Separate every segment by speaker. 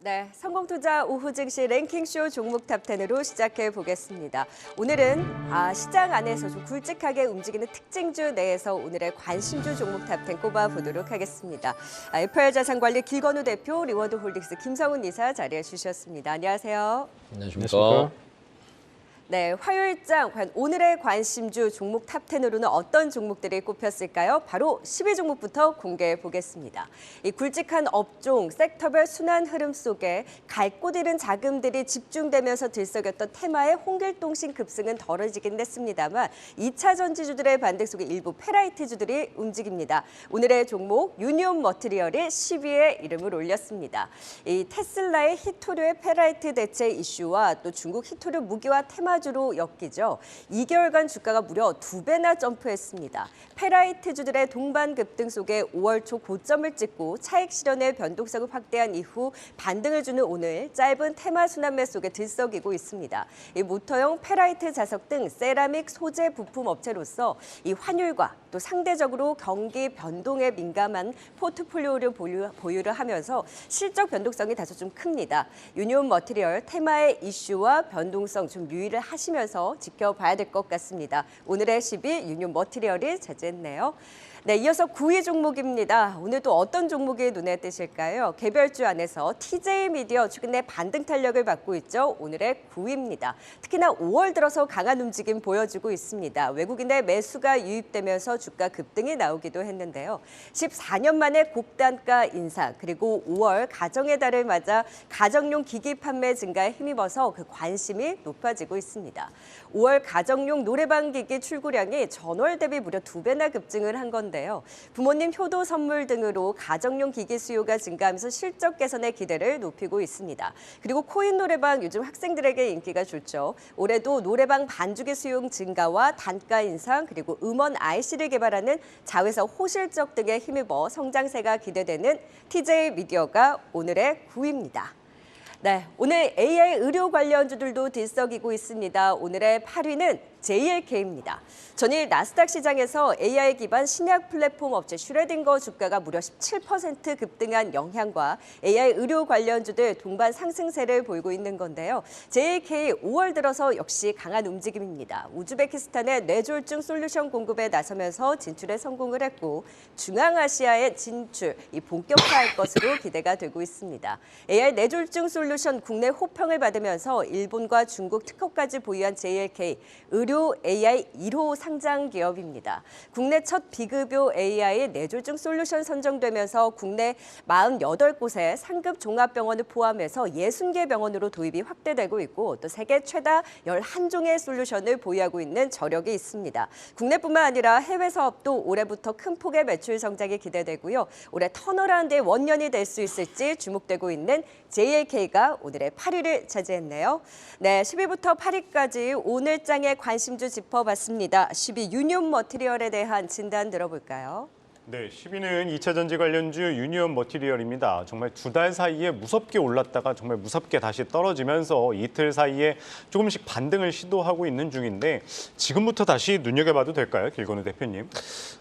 Speaker 1: 네, 성공투자 오후 증시 랭킹쇼 종목 탑10으로 시작해 보겠습니다. 오늘은 시장 안에서 좀 굵직하게 움직이는 특징주 내에서 오늘의 관심주 종목 탑10 꼽아보도록 하겠습니다. FR자산관리 길건우 대표, 리워드홀딩스 김성훈 이사 자리해 주셨습니다. 안녕하세요.
Speaker 2: 안녕하십니까.
Speaker 1: 네, 화요일장 오늘의 관심주 종목 탑10으로는 어떤 종목들이 꼽혔을까요? 바로 10위 종목부터 공개해 보겠습니다. 이 굵직한 업종, 섹터별 순환 흐름 속에 갈 곳 잃은 자금들이 집중되면서 들썩였던 테마의 홍길동신 급승은 덜어지긴 했습니다만 2차 전지주들의 반등 속에 일부 페라이트주들이 움직입니다. 오늘의 종목 유니온 머티리얼이 10위에 이름을 올렸습니다. 이 테슬라의 히토류의 페라이트 대체 이슈와 또 중국 히토류 무기화 테마 주로 엮이죠. 2개월간 주가가 무려 2배나 점프했습니다. 페라이트주들의 동반 급등 속에 5월 초 고점을 찍고 차익 실현의 변동성을 확대한 이후 반등을 주는 오늘 짧은 테마 순환매 속에 들썩이고 있습니다. 이 모터용 페라이트 자석 등 세라믹 소재 부품 업체로서 이 환율과 또 상대적으로 경기 변동에 민감한 포트폴리오를 보유를 하면서 실적 변동성이 다소 좀 큽니다. 유니온 머티리얼 테마의 이슈와 변동성 좀 유의를 하시면서 지켜봐야 될 것 같습니다. 오늘의 10위 유니온 머티리얼이 차지했네요. 네, 이어서 9위 종목입니다. 오늘도 어떤 종목이 눈에 띄실까요? 개별주 안에서 TJ 미디어 최근 내 반등 탄력을 받고 있죠. 오늘의 9위입니다. 특히나 5월 들어서 강한 움직임 보여주고 있습니다. 외국인의 매수가 유입되면서 주가 급등이 나오기도 했는데요. 14년 만에 곡단가 인상 그리고 5월 가정의 달을 맞아 가정용 기기 판매 증가에 힘입어서 그 관심이 높아지고 있습니다. 5월 가정용 노래방 기기 출고량이 전월 대비 무려 2배나 급증을 한 건데요. 부모님 효도 선물 등으로 가정용 기기 수요가 증가하면서 실적 개선의 기대를 높이고 있습니다. 그리고 코인 노래방 요즘 학생들에게 인기가 좋죠. 올해도 노래방 반주기 수용 증가와 단가 인상 그리고 음원 IC를 개발하는 자회사 호실적 등에 힘입어 성장세가 기대되는 TJ 미디어가 오늘의 9위입니다. 네, 오늘 AI 의료 관련주들도 들썩이고 있습니다. 오늘의 8위는 JLK입니다. 전일 나스닥 시장에서 AI 기반 신약 플랫폼 업체 슈레딩거 주가가 무려 17% 급등한 영향과 AI 의료 관련주들 동반 상승세를 보이고 있는 건데요. JLK 5월 들어서 역시 강한 움직임입니다. 우즈베키스탄의 뇌졸중 솔루션 공급에 나서면서 진출에 성공을 했고 중앙아시아의 진출 본격화할 것으로 기대가 되고 있습니다. AI 뇌졸중 솔루션 국내 호평을 받으면서 일본과 중국 특허까지 보유한 JLK 의료 AI 1호 상장 기업입니다. 국내 첫 비급여 AI 뇌졸중 솔루션 선정되면서 국내 48곳의 상급 종합병원을 포함해서 60개 병원으로 도입이 확대되고 있고 또 세계 최다 11종의 솔루션을 보유하고 있는 저력이 있습니다. 국내뿐만 아니라 해외 사업도 올해부터 큰 폭의 매출 성장이 기대되고요. 올해 턴어라운드의 원년이 될 수 있을지 주목되고 있는 JLK가 오늘의 8위를 차지했네요. 네, 10위부터 8위까지 오늘 장의 관심주 짚어봤습니다. 10위 유니온 머티리얼에 대한 진단 들어볼까요?
Speaker 3: 네, 10위는 2차 전지 관련주 유니온 머티리얼입니다. 정말 2달 사이에 무섭게 올랐다가 정말 무섭게 다시 떨어지면서 이틀 사이에 조금씩 반등을 시도하고 있는 중인데 지금부터 다시 눈여겨봐도 될까요, 길건우 대표님?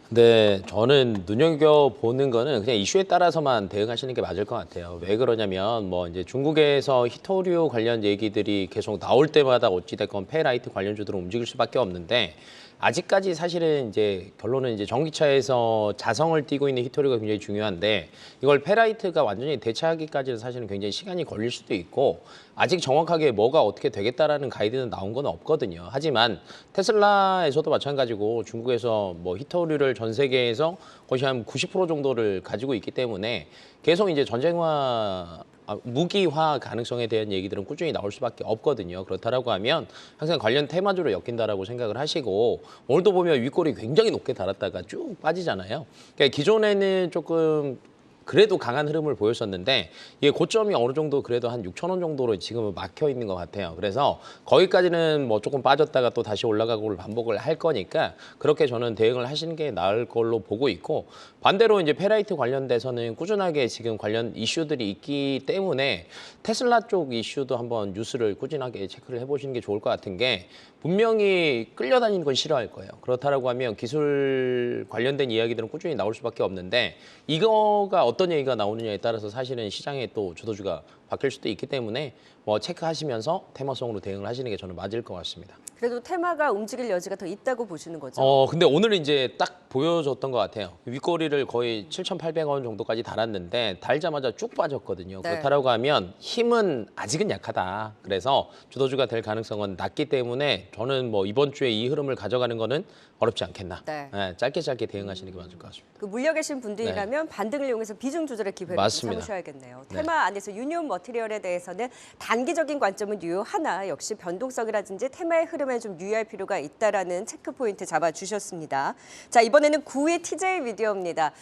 Speaker 2: 네, 저는 눈여겨보는 거는 그냥 이슈에 따라서만 대응하시는 게 맞을 것 같아요. 왜 그러냐면 이제 중국에서 히토류 관련 얘기들이 계속 나올 때마다 어찌됐건 페라이트 관련주들은 움직일 수밖에 없는데 아직까지 사실은 이제 결론은 이제 전기차에서 자성을 띠고 있는 히토류가 굉장히 중요한데 이걸 페라이트가 완전히 대체하기까지는 사실은 굉장히 시간이 걸릴 수도 있고 아직 정확하게 뭐가 어떻게 되겠다라는 가이드는 나온 건 없거든요. 하지만 테슬라에서도 마찬가지고 중국에서 히토류를 전 세계에서 거의 한 90% 정도를 가지고 있기 때문에 계속 이제 전쟁화 무기화 가능성에 대한 얘기들은 꾸준히 나올 수밖에 없거든요. 그렇다라고 하면 항상 관련 테마주로 엮인다라고 생각을 하시고 오늘도 보면 윗골이 굉장히 높게 달았다가 쭉 빠지잖아요. 그러니까 기존에는 조금 그래도 강한 흐름을 보였었는데 이게 고점이 어느 정도 그래도 한 6,000원 정도로 지금은 막혀 있는 것 같아요. 그래서 거기까지는 조금 빠졌다가 또 다시 올라가고 반복을 할 거니까 그렇게 저는 대응을 하시는 게 나을 걸로 보고 있고 반대로 이제 페라이트 관련돼서는 꾸준하게 지금 관련 이슈들이 있기 때문에 테슬라 쪽 이슈도 한번 뉴스를 꾸준하게 체크를 해보시는 게 좋을 것 같은 게 분명히 끌려다니는 건 싫어할 거예요. 그렇다라고 하면 기술 관련된 이야기들은 꾸준히 나올 수밖에 없는데 이거가 어떤 얘기가 나오느냐에 따라서 사실은 시장의 또 주도주가 바뀔 수도 있기 때문에 뭐 체크하시면서 테마성으로 대응을 하시는 게 저는 맞을 것 같습니다.
Speaker 1: 그래도 테마가 움직일 여지가 더 있다고 보시는 거죠?
Speaker 2: 근데 오늘 이제 딱 보여줬던 것 같아요. 윗꼬리를 거의 7,800원 정도까지 달았는데 달자마자 쭉 빠졌거든요.
Speaker 1: 네.
Speaker 2: 그렇다고 하면 힘은 아직은 약하다. 그래서 주도주가 될 가능성은 낮기 때문에 저는 뭐 이번 주에 이 흐름을 가져가는 거는 어렵지 않겠나.
Speaker 1: 네.
Speaker 2: 짧게 짧게 대응하시는 게 맞을 것 같습니다.
Speaker 1: 그 물려 계신 분들이라면 반등을 이용해서 비중 조절의 기회를 좀
Speaker 2: 맞습니다.
Speaker 1: 삼으셔야겠네요.
Speaker 2: 네.
Speaker 1: 테마 안에서 유니온 머티리얼에 대해서는 단기적인 관점은 유효하나 역시 변동성이라든지 테마의 흐름에 좀 유의할 필요가 있다라는 체크 포인트 잡아주셨습니다. 자, 이번에는 9위 TJ 미디어입니다.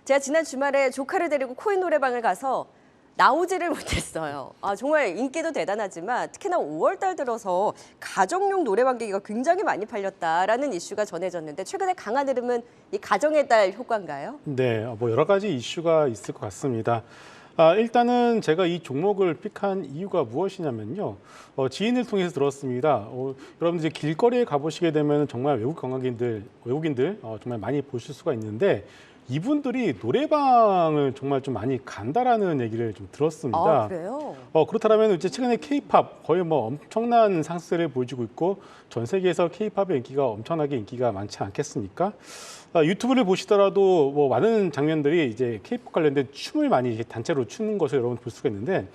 Speaker 1: 제가 지난 주말에 조카를 데리고 코인 노래방을 가서 나오지를 못했어요. 정말 인기도 대단하지만 특히나 5월 달 들어서 가정용 노래방 기기가 굉장히 많이 팔렸다라는 이슈가 전해졌는데 최근에 강한 흐름은 이 가정의 달 효과인가요?
Speaker 4: 네, 뭐 여러 가지 이슈가 있을 것 같습니다. 일단은 제가 이 종목을 픽한 이유가 무엇이냐면요. 지인을 통해서 들었습니다. 여러분들 이제 길거리에 가보시게 되면 정말 외국인들 정말 많이 보실 수가 있는데 이분들이 노래방을 정말 좀 많이 간다라는 얘기를 좀 들었습니다.
Speaker 1: 그래요?
Speaker 4: 그렇다면 이제 최근에 K-팝 거의 뭐 엄청난 상승세를 보여주고 있고 전 세계에서 K-팝의 인기가 엄청나게 인기가 많지 않겠습니까? 유튜브를 보시더라도 뭐 많은 장면들이 이제 K-팝 관련된 춤을 많이 이제 단체로 추는 것을 여러분 볼 수가 있는데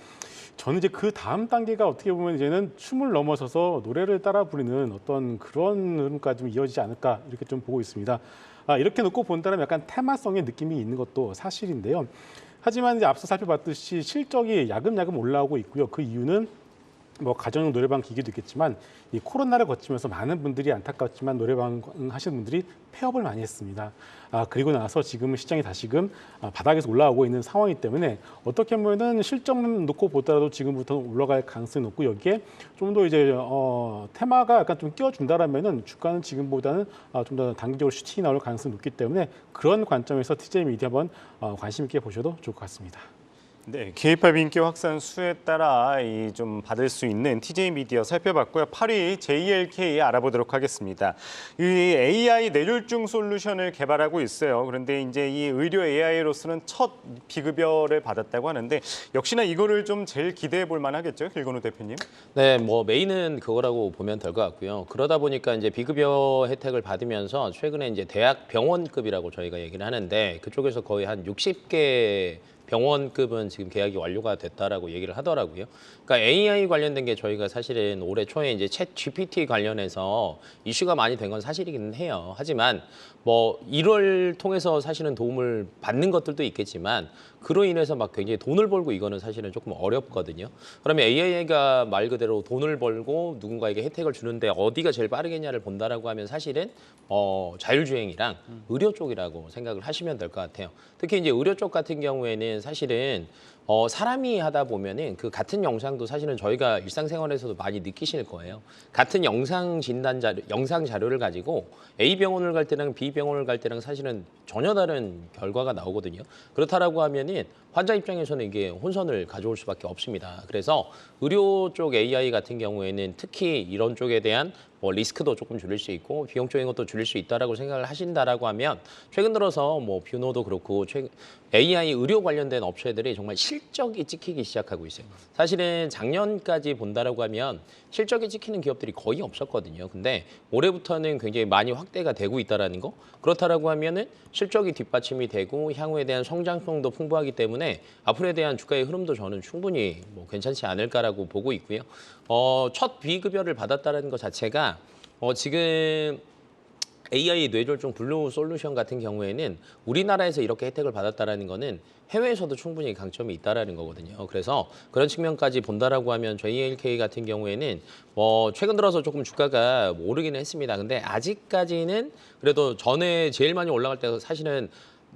Speaker 4: 저는 이제 그 다음 단계가 어떻게 보면 이제는 춤을 넘어서서 노래를 따라 부르는 어떤 그런 흐름까지 좀 이어지지 않을까 이렇게 좀 보고 있습니다. 이렇게 놓고 본다면 약간 테마성의 느낌이 있는 것도 사실인데요. 하지만 이제 앞서 살펴봤듯이 실적이 야금야금 올라오고 있고요. 그 이유는 뭐 가정용 노래방 기기도 있겠지만 이 코로나를 거치면서 많은 분들이 안타깝지만 노래방 하시는 분들이 폐업을 많이 했습니다. 그리고 나서 지금 시장이 다시금 바닥에서 올라오고 있는 상황이기 때문에 어떻게 보면은 실적만 놓고 보더라도 지금부터는 올라갈 가능성이 높고 여기에 좀 더 이제 테마가 약간 좀 끼워준다라면은 주가는 지금보다는 좀 더 단기적으로 슈팅이 나올 가능성이 높기 때문에 그런 관점에서 TJ 미디어 한번 관심 있게 보셔도 좋을 것 같습니다.
Speaker 3: 네, K-팝 인기 확산 수에 따라 좀 받을 수 있는 TJ 미디어 살펴봤고요. 8위 JLK 알아보도록 하겠습니다. 이 AI 뇌졸중 솔루션을 개발하고 있어요. 그런데 이제 이 의료 AI로서는 첫 비급여를 받았다고 하는데 역시나 이거를 좀 제일 기대해 볼 만하겠죠, 길건우 대표님?
Speaker 2: 네, 뭐 메인은 그거라고 보면 될 것 같고요. 그러다 보니까 이제 비급여 혜택을 받으면서 최근에 이제 대학 병원급이라고 저희가 얘기를 하는데 그쪽에서 거의 한 60개 병원급은 지금 계약이 완료가 됐다라고 얘기를 하더라고요. 그러니까 AI 관련된 게 저희가 사실은 올해 초에 이제 챗 GPT 관련해서 이슈가 많이 된 건 사실이기는 해요. 하지만 뭐 이를 통해서 사실은 도움을 받는 것들도 있겠지만 그로 인해서 막 굉장히 돈을 벌고 이거는 사실은 조금 어렵거든요. 그러면 AI가 말 그대로 돈을 벌고 누군가에게 혜택을 주는데 어디가 제일 빠르겠냐를 본다라고 하면 사실은 자율주행이랑 의료 쪽이라고 생각을 하시면 될 것 같아요. 특히 이제 의료 쪽 같은 경우에는 사실은 사람이 하다 보면은 그 같은 영상도 사실은 저희가 일상생활에서도 많이 느끼실 거예요. 같은 영상 진단 자료, 영상 자료를 가지고 A 병원을 갈 때랑 B 병원을 갈 때랑 사실은 전혀 다른 결과가 나오거든요. 그렇다라고 하면은 환자 입장에서는 이게 혼선을 가져올 수밖에 없습니다. 그래서 의료 쪽 AI 같은 경우에는 특히 이런 쪽에 대한 뭐 리스크도 조금 줄일 수 있고 비용적인 것도 줄일 수 있다라고 생각을 하신다라고 하면 최근 들어서 뭐 뷰노도 그렇고 AI 의료 관련된 업체들이 정말 실적이 찍히기 시작하고 있어요. 사실은 작년까지 본다라고 하면 실적이 찍히는 기업들이 거의 없었거든요. 근데 올해부터는 굉장히 많이 확대가 되고 있다라는 거. 그렇다라고 하면은 실적이 뒷받침이 되고 향후에 대한 성장성도 풍부하기 때문에 앞으로에 대한 주가의 흐름도 저는 충분히 뭐 괜찮지 않을까라고 보고 있고요. 첫 비급여를 받았다는 것 자체가 지금 AI 뇌졸중 블루 솔루션 같은 경우에는 우리나라에서 이렇게 혜택을 받았다라는 거는 해외에서도 충분히 강점이 있다라는 거거든요. 그래서 그런 측면까지 본다라고 하면 JLK 같은 경우에는 최근 들어서 조금 주가가 오르기는 했습니다. 근데 아직까지는 그래도 전에 제일 많이 올라갈 때 사실은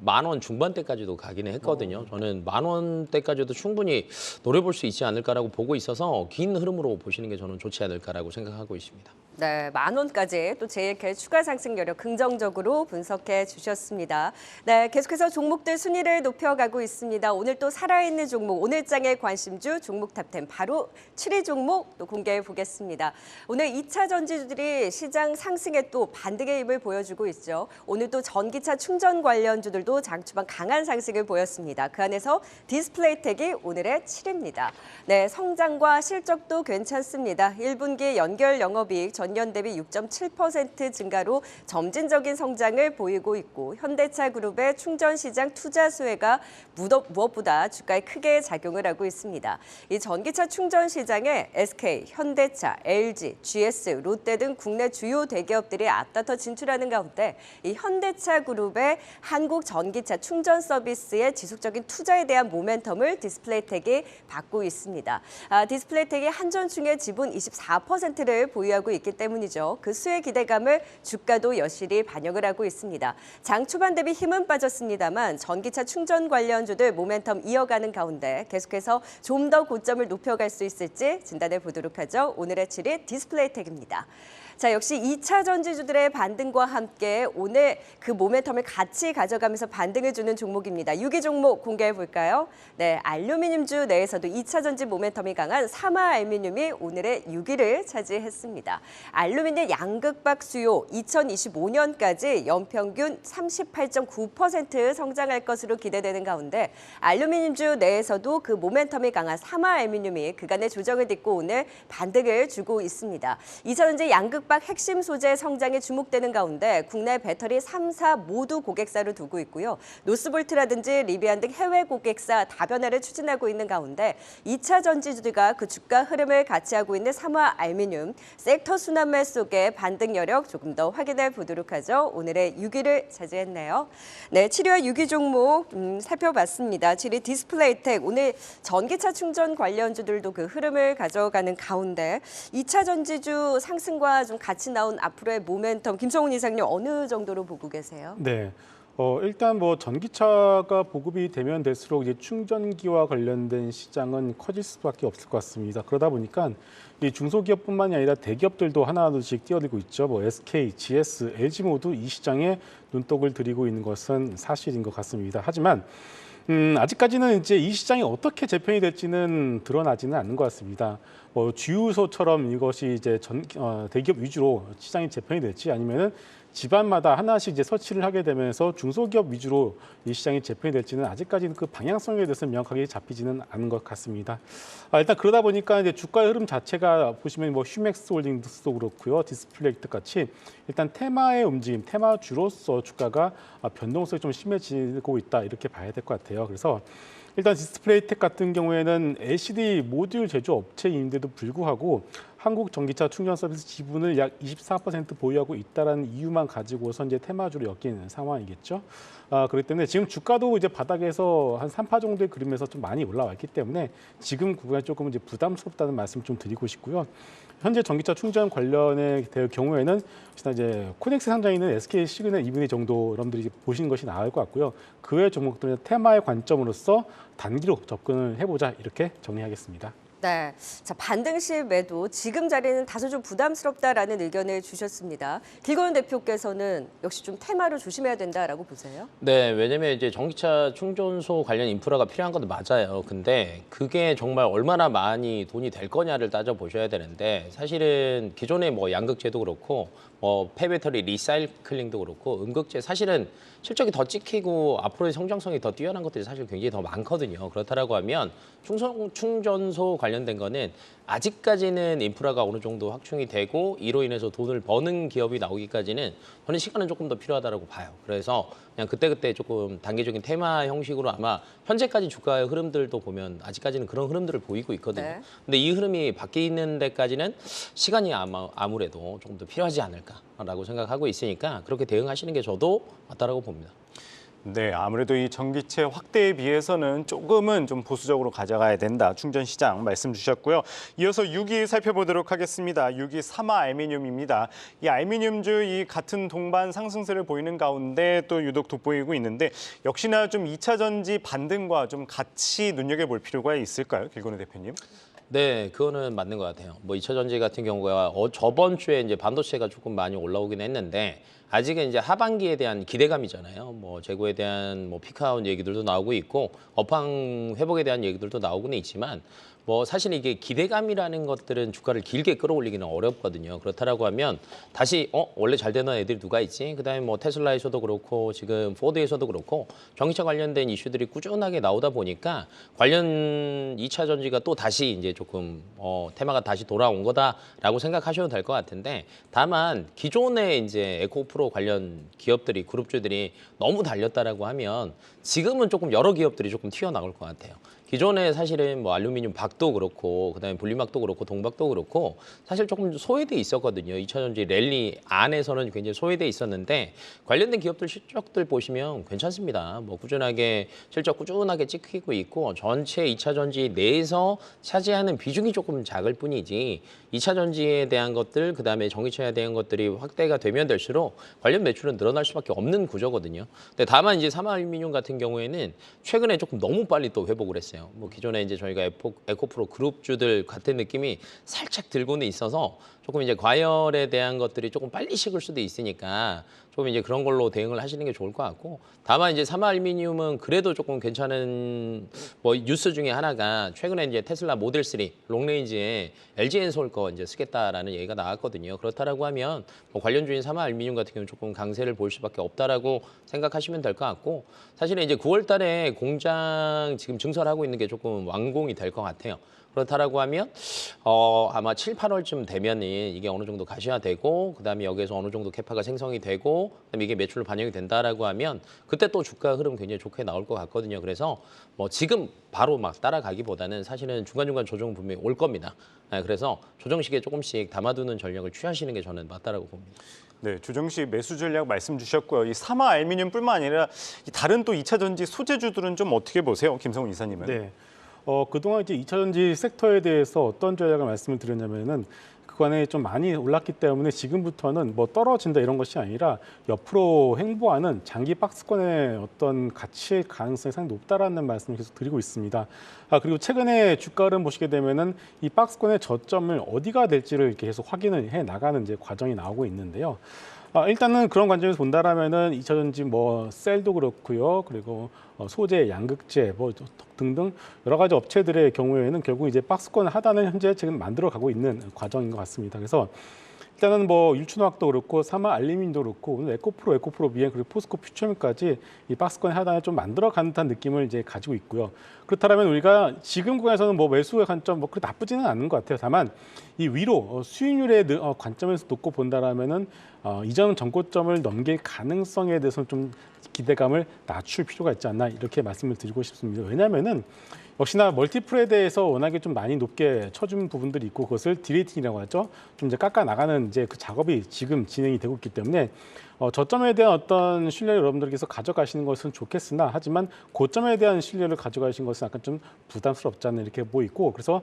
Speaker 2: 10,000원 중반대까지도 가기는 했거든요. 저는 10,000원대까지도 충분히 노려볼 수 있지 않을까라고 보고 있어서 긴 흐름으로 보시는 게 저는 좋지 않을까라고 생각하고 있습니다.
Speaker 1: 네, 10,000원까지 또 JLK 추가 상승 여력 긍정적으로 분석해 주셨습니다. 네, 계속해서 종목들 순위를 높여가고 있습니다. 오늘 또 살아있는 종목, 오늘장의 관심주 종목 탑10 바로 7위 종목 또 공개해 보겠습니다. 오늘 2차 전지주들이 시장 상승에 또 반등의 힘을 보여주고 있죠. 오늘 또 전기차 충전 관련주들도 오늘도 장초반 강한 상승을 보였습니다. 그 안에서 디스플레이텍이 오늘의 7위입니다. 네, 성장과 실적도 괜찮습니다. 1분기 연결 영업이익 전년 대비 6.7% 증가로 점진적인 성장을 보이고 있고 현대차 그룹의 충전 시장 투자 수혜가 무엇보다 주가에 크게 작용을 하고 있습니다. 이 전기차 충전 시장에 SK, 현대차, LG, GS, 롯데 등 국내 주요 대기업들이 앞다퉈 진출하는 가운데 이 현대차 그룹의 한국 전기차 충전 서비스의 지속적인 투자에 대한 모멘텀을 디스플레이텍이 받고 있습니다. 디스플레이텍이 한전충의 지분 24%를 보유하고 있기 때문이죠. 그 수혜 기대감을 주가도 여실히 반영을 하고 있습니다. 장 초반 대비 힘은 빠졌습니다만 전기차 충전 관련주들 모멘텀 이어가는 가운데 계속해서 좀 더 고점을 높여갈 수 있을지 진단해 보도록 하죠. 오늘의 7위 디스플레이텍입니다. 자, 역시 2차 전지주들의 반등과 함께 오늘 그 모멘텀을 같이 가져가면서 반등을 주는 종목입니다. 6위 종목 공개해 볼까요? 네, 알루미늄주 내에서도 2차 전지 모멘텀이 강한 사마알루미늄이 오늘의 6위를 차지했습니다. 알루미늄 양극박 수요 2025년까지 연평균 38.9% 성장할 것으로 기대되는 가운데 알루미늄주 내에서도 그 모멘텀이 강한 사마알루미늄이 그간의 조정을 딛고 오늘 반등을 주고 있습니다. 2차 전지 양극 박 핵심 소재 성장에 주목되는 가운데 국내 배터리 3사 모두 고객사를 두고 있고요. 노스볼트라든지 리비안 등 해외 고객사 다변화를 추진하고 있는 가운데 2차 전지주들과 그 주가 흐름을 같이 하고 있는 사마알루미늄 섹터 순환매 속의 반등 여력 조금 더 확인해 보도록 하죠. 오늘의 6위를 차지했네요. 네, 7위와 6위 종목 살펴봤습니다. 7위 디스플레이텍 오늘 전기차 충전 관련주들도 그 흐름을 가져가는 가운데 2차 전지주 상승과 좀 같이 나온 앞으로의 모멘텀 김성훈 이사님 어느 정도로 보고 계세요?
Speaker 4: 네. 일단 뭐 전기차가 보급이 되면 될수록 이제 충전기와 관련된 시장은 커질 수밖에 없을 것 같습니다. 그러다 보니까 이 중소기업뿐만이 아니라 대기업들도 하나둘씩 뛰어들고 있죠. 뭐 SK, GS, LG 모두 이 시장에 눈독을 들이고 있는 것은 사실인 것 같습니다. 하지만 아직까지는 이제 이 시장이 어떻게 재편이 될지는 드러나지는 않는 것 같습니다. 뭐 주유소처럼 이것이 이제 대기업 위주로 시장이 재편이 될지 아니면은 집안마다 하나씩 이제 설치를 하게 되면서 중소기업 위주로 이 시장이 재편이 될지는 아직까지는 그 방향성에 대해서 명확하게 잡히지는 않은 것 같습니다. 일단 그러다 보니까 이제 주가의 흐름 자체가 보시면 뭐 휴맥스 홀딩스도 그렇고요, 디스플레이텍 같이 일단 테마의 움직임, 테마주로서 주가가 변동성이 좀 심해지고 있다 이렇게 봐야 될 것 같아요. 그래서 일단 디스플레이텍 같은 경우에는 LCD 모듈 제조 업체인데도 불구하고 한국 전기차 충전 서비스 지분을 약 24% 보유하고 있다는 이유만 가지고서 이제 테마주로 엮이는 상황이겠죠. 그렇기 때문에 지금 주가도 이제 바닥에서 한 3파 정도의 그림에서 좀 많이 올라왔기 때문에 지금 구간이 조금 이제 부담스럽다는 말씀 좀 드리고 싶고요. 현재 전기차 충전 관련의 경우에는 이제 코넥스 상장에 있는 SK 시그널 EV 정도 여러분들이 보시는 것이 나을 것 같고요. 그 외 종목들은 테마의 관점으로서 단기로 접근을 해보자 이렇게 정리하겠습니다.
Speaker 1: 네, 자 반등 시 매도 지금 자리는 다소 좀 부담스럽다라는 의견을 주셨습니다. 길건우 대표께서는 역시 좀 테마로 조심해야 된다라고 보세요?
Speaker 2: 네, 왜냐면 이제 전기차 충전소 관련 인프라가 필요한 것도 맞아요. 근데 그게 정말 얼마나 많이 돈이 될 거냐를 따져보셔야 되는데 사실은 기존의 뭐 양극재도 그렇고 뭐 폐배터리 리사이클링도 그렇고 음극재 사실은 실적이 더 찍히고 앞으로의 성장성이 더 뛰어난 것들이 사실 굉장히 더 많거든요. 그렇다라고 하면 충전소 관련된 거는 아직까지는 인프라가 어느 정도 확충이 되고 이로 인해서 돈을 버는 기업이 나오기까지는 저는 시간은 조금 더 필요하다고 봐요. 그래서 그냥 그때그때 조금 단기적인 테마 형식으로 아마 현재까지 주가의 흐름들도 보면 아직까지는 그런 흐름들을 보이고 있거든요.
Speaker 1: 네.
Speaker 2: 근데 이 흐름이 바뀌는 데까지는 시간이 아무래도 조금 더 필요하지 않을까라고 생각하고 있으니까 그렇게 대응하시는 게 저도 맞다라고 봅니다.
Speaker 3: 네, 아무래도 이 전기체 확대에 비해서는 조금은 좀 보수적으로 가져가야 된다. 충전 시장 말씀 주셨고요. 이어서 6위 살펴보도록 하겠습니다. 6위 사마알루미늄입니다. 이 알루미늄주 이 같은 동반 상승세를 보이는 가운데 또 유독 돋보이고 있는데 역시나 좀 2차 전지 반등과 좀 같이 눈여겨볼 필요가 있을까요, 길건우 대표님?
Speaker 2: 네, 그거는 맞는 것 같아요. 뭐 2차 전지 같은 경우가 저번 주에 이제 반도체가 조금 많이 올라오긴 했는데 아직은 이제 하반기에 대한 기대감이잖아요. 뭐 재고에 대한 뭐 피크아웃 얘기들도 나오고 있고 업황 회복에 대한 얘기들도 나오고는 있지만 뭐 사실 이게 기대감이라는 것들은 주가를 길게 끌어올리기는 어렵거든요. 그렇다라고 하면 다시 원래 잘 되는 애들이 누가 있지? 그다음에 뭐 테슬라에서도 그렇고 지금 포드에서도 그렇고 전기차 관련된 이슈들이 꾸준하게 나오다 보니까 관련 2차 전지가 또 다시 이제 조금 테마가 다시 돌아온 거다라고 생각하셔도 될 것 같은데 다만 기존의 이제 에코프로 관련 기업들이 그룹주들이 너무 달렸다라고 하면 지금은 조금 여러 기업들이 조금 튀어나올 것 같아요. 기존에 사실은 뭐 알루미늄 박도 그렇고 그다음에 분리막도 그렇고 동박도 그렇고 사실 조금 소외돼 있었거든요. 2차 전지 랠리 안에서는 굉장히 소외돼 있었는데 관련된 기업들 실적들 보시면 괜찮습니다. 뭐 꾸준하게 실적 꾸준하게 찍히고 있고 전체 2차 전지 내에서 차지하는 비중이 조금 작을 뿐이지 2차 전지에 대한 것들 그다음에 전기차에 대한 것들이 확대가 되면 될수록 관련 매출은 늘어날 수밖에 없는 구조거든요. 근데 다만 이제 삼화알루미늄 같은 경우에는 최근에 조금 너무 빨리 또 회복을 했어요. 뭐 기존에 이제 저희가 에코프로 그룹주들 같은 느낌이 살짝 들고는 있어서 조금 이제 과열에 대한 것들이 조금 빨리 식을 수도 있으니까 조금 이제 그런 걸로 대응을 하시는 게 좋을 것 같고 다만 이제 삼화알루미늄은 그래도 조금 괜찮은 뭐 뉴스 중에 하나가 최근에 이제 테슬라 모델 3 롱레인지에 LG 엔솔 거 이제 쓰겠다라는 얘기가 나왔거든요. 그렇다라고 하면 뭐 관련주인 삼화알루미늄 같은 경우는 조금 강세를 볼 수밖에 없다라고 생각하시면 될 것 같고 사실은 이제 9월달에 공장 지금 증설하고 있는 게 조금 완공이 될 것 같아요. 그렇다라고 하면 아마 7, 8월쯤 되면은 이게 어느 정도 가시화되고 그다음에 여기에서 어느 정도 캐파가 생성이 되고 그다음에 이게 매출로 반영이 된다라고 하면 그때 또 주가 흐름 굉장히 좋게 나올 것 같거든요. 그래서 뭐 지금 바로 막 따라가기보다는 사실은 중간중간 조정 분명히 올 겁니다. 그래서 조정 시기에 조금씩 담아두는 전략을 취하시는 게 저는 맞다라고 봅니다.
Speaker 3: 네, 조정 씨 매수 전략 말씀 주셨고요. 이 삼화알루미늄뿐만 아니라 이 다른 또 2차 전지 소재주들은 좀 어떻게 보세요, 김성훈 이사님은?
Speaker 4: 네. 그동안 이제 2차 전지 섹터에 대해서 어떤 전략을 말씀을 드렸냐면은 그간에 좀 많이 올랐기 때문에 지금부터는 뭐 떨어진다 이런 것이 아니라 옆으로 행보하는 장기 박스권의 어떤 가치의 가능성이 상당히 높다라는 말씀을 계속 드리고 있습니다. 그리고 최근에 주가 흐름 보시게 되면은 이 박스권의 저점을 어디가 될지를 이렇게 계속 확인을 해 나가는 이제 과정이 나오고 있는데요. 일단은 그런 관점에서 본다라면은 2차 전지 뭐 셀도 그렇고요. 그리고 소재, 양극재 뭐 등등 여러 가지 업체들의 경우에는 결국 이제 박스권 하단을 현재 지금 만들어 가고 있는 과정인 것 같습니다. 그래서 일단은 뭐 율춘화학도 그렇고 삼화알루미늄도 그렇고 오늘 에코프로 비행 그리고 포스코 퓨처엠까지 이 박스권 하단을 좀 만들어가는 듯한 느낌을 이제 가지고 있고요. 그렇다면 우리가 지금 구간에서는 뭐 매수의 관점 뭐 그렇게 나쁘지는 않은 것 같아요. 다만 이 위로 수익률의 관점에서 놓고 본다라면은 이전 전고점을 넘길 가능성에 대해서는 좀 기대감을 낮출 필요가 있지 않나 이렇게 말씀을 드리고 싶습니다. 왜냐하면은 역시나 멀티플에 대해서 워낙에 좀 많이 높게 쳐준 부분들이 있고 그것을 디레이팅이라고 하죠. 좀 이제 깎아 나가는 이제 그 작업이 지금 진행이 되고 있기 때문에 저점에 대한 어떤 신뢰를 여러분들께서 가져가시는 것은 좋겠으나 하지만 고점에 대한 신뢰를 가져가시는 것은 약간 좀 부담스럽지 않나 이렇게 보이고 그래서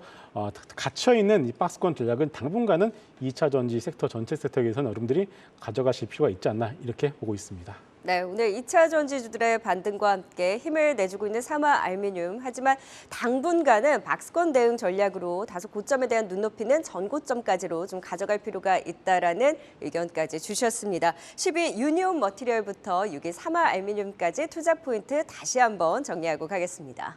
Speaker 4: 갇혀 있는 이 박스권 전략은 당분간은 2차 전지 섹터 전체 섹터에서는 여러분들이 가져가실 필요가 있지 않나 이렇게 보고 있습니다.
Speaker 1: 네, 오늘 2차 전지주들의 반등과 함께 힘을 내주고 있는 삼화알루미늄. 하지만 당분간은 박스권 대응 전략으로 다소 고점에 대한 눈높이는 전고점까지로 좀 가져갈 필요가 있다라는 의견까지 주셨습니다. 10위 유니온 머티리얼부터 6위 삼화알루미늄까지 투자 포인트 다시 한번 정리하고 가겠습니다.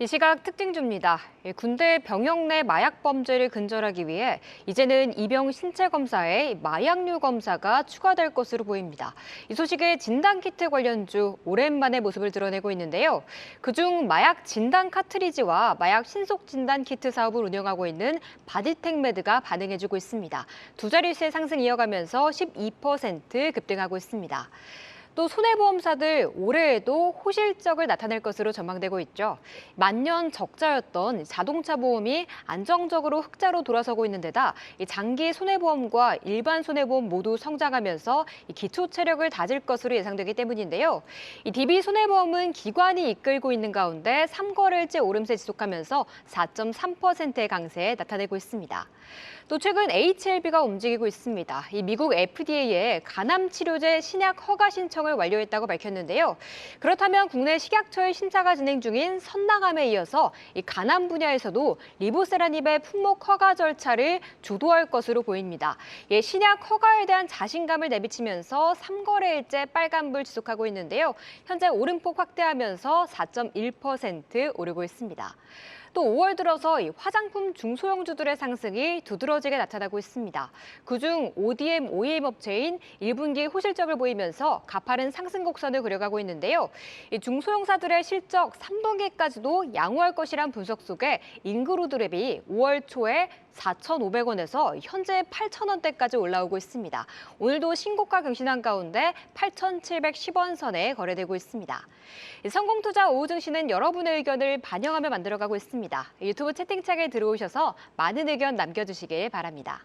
Speaker 5: 이 시각 특징주입니다. 군대 병영 내 마약 범죄를 근절하기 위해 이제는 이병 신체 검사에 마약류 검사가 추가될 것으로 보입니다. 이 소식에 진단키트 관련주 오랜만에 모습을 드러내고 있는데요. 그중 마약 진단 카트리지와 마약 신속 진단 키트 사업을 운영하고 있는 바디텍메드가 반응해주고 있습니다. 두 자릿수의 상승 이어가면서 12% 급등하고 있습니다. 또 손해보험사들 올해에도 호실적을 나타낼 것으로 전망되고 있죠. 만년 적자였던 자동차 보험이 안정적으로 흑자로 돌아서고 있는 데다 장기 손해보험과 일반 손해보험 모두 성장하면서 기초 체력을 다질 것으로 예상되기 때문인데요. 이 DB 손해보험은 기관이 이끌고 있는 가운데 3거래일째 오름세 지속하면서 4.3%의 강세 나타내고 있습니다. 또 최근 HLB가 움직이고 있습니다. 이 미국 FDA에 간암 치료제 신약 허가 신청을 완료했다고 밝혔는데요. 그렇다면 국내 식약처의 심사가 진행 중인 선낭암에 이어서 이 간암 분야에서도 리보세라닙의 품목 허가 절차를 주도할 것으로 보입니다. 신약 허가에 대한 자신감을 내비치면서 3거래일째 빨간불 지속하고 있는데요. 현재 오름폭 확대하면서 4.1% 오르고 있습니다. 또 5월 들어서 이 화장품 중소형주들의 상승이 두드러지게 나타나고 있습니다. 그중 ODM, OEM 업체인 1분기 호실적을 보이면서 가파른 상승 곡선을 그려가고 있는데요. 이 중소형사들의 실적 3분기까지도 양호할 것이란 분석 속에 인그루드 랩이 5월 초에 4,500원에서 현재 8,000원대까지 올라오고 있습니다. 오늘도 신고가 경신한 가운데 8,710원 선에 거래되고 있습니다. 성공투자 오후 증시는 여러분의 의견을 반영하며 만들어가고 있습니다. 유튜브 채팅창에 들어오셔서 많은 의견 남겨주시길 바랍니다.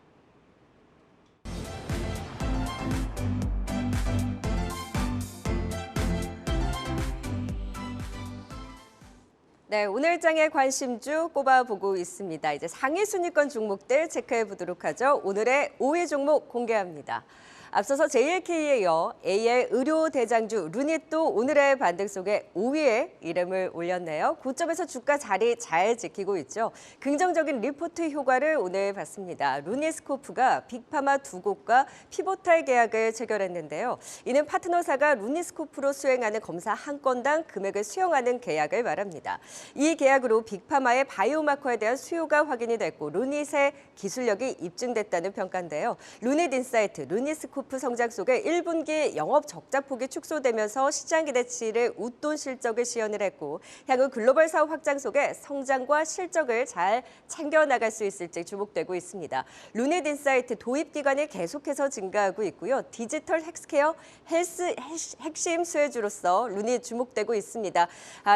Speaker 1: 네, 오늘 장의 관심주 꼽아보고 있습니다. 이제 상위 순위권 종목들 체크해 보도록 하죠. 오늘의 5위 종목 공개합니다. 앞서서 JLK에 이어 AL 의료 대장주 루닛도 오늘의 반등 속에 5위에 이름을 올렸네요. 고점에서 주가 자리 잘 지키고 있죠. 긍정적인 리포트 효과를 오늘 봤습니다. 루닛스코프가 빅파마 두 곳과 피보탈 계약을 체결했는데요. 이는 파트너사가 루닛스코프로 수행하는 검사 한 건당 금액을 수용하는 계약을 말합니다. 이 계약으로 빅파마의 바이오마커에 대한 수요가 확인이 됐고 루닛의 기술력이 입증됐다는 평가인데요. 루닛인사이트, 루닛스코프 성장 속에 1분기 영업 적자폭이 축소되면서 시장 기대치를 웃돈 실적을 시현을 했고 향후 글로벌 사업 확장 속에 성장과 실적을 잘 챙겨나갈 수 있을지 주목되고 있습니다. 루닛인사이트 도입 기간이 계속해서 증가하고 있고요. 디지털 헬스케어 헬스 핵심 수혜주로서 루닛 주목되고 있습니다.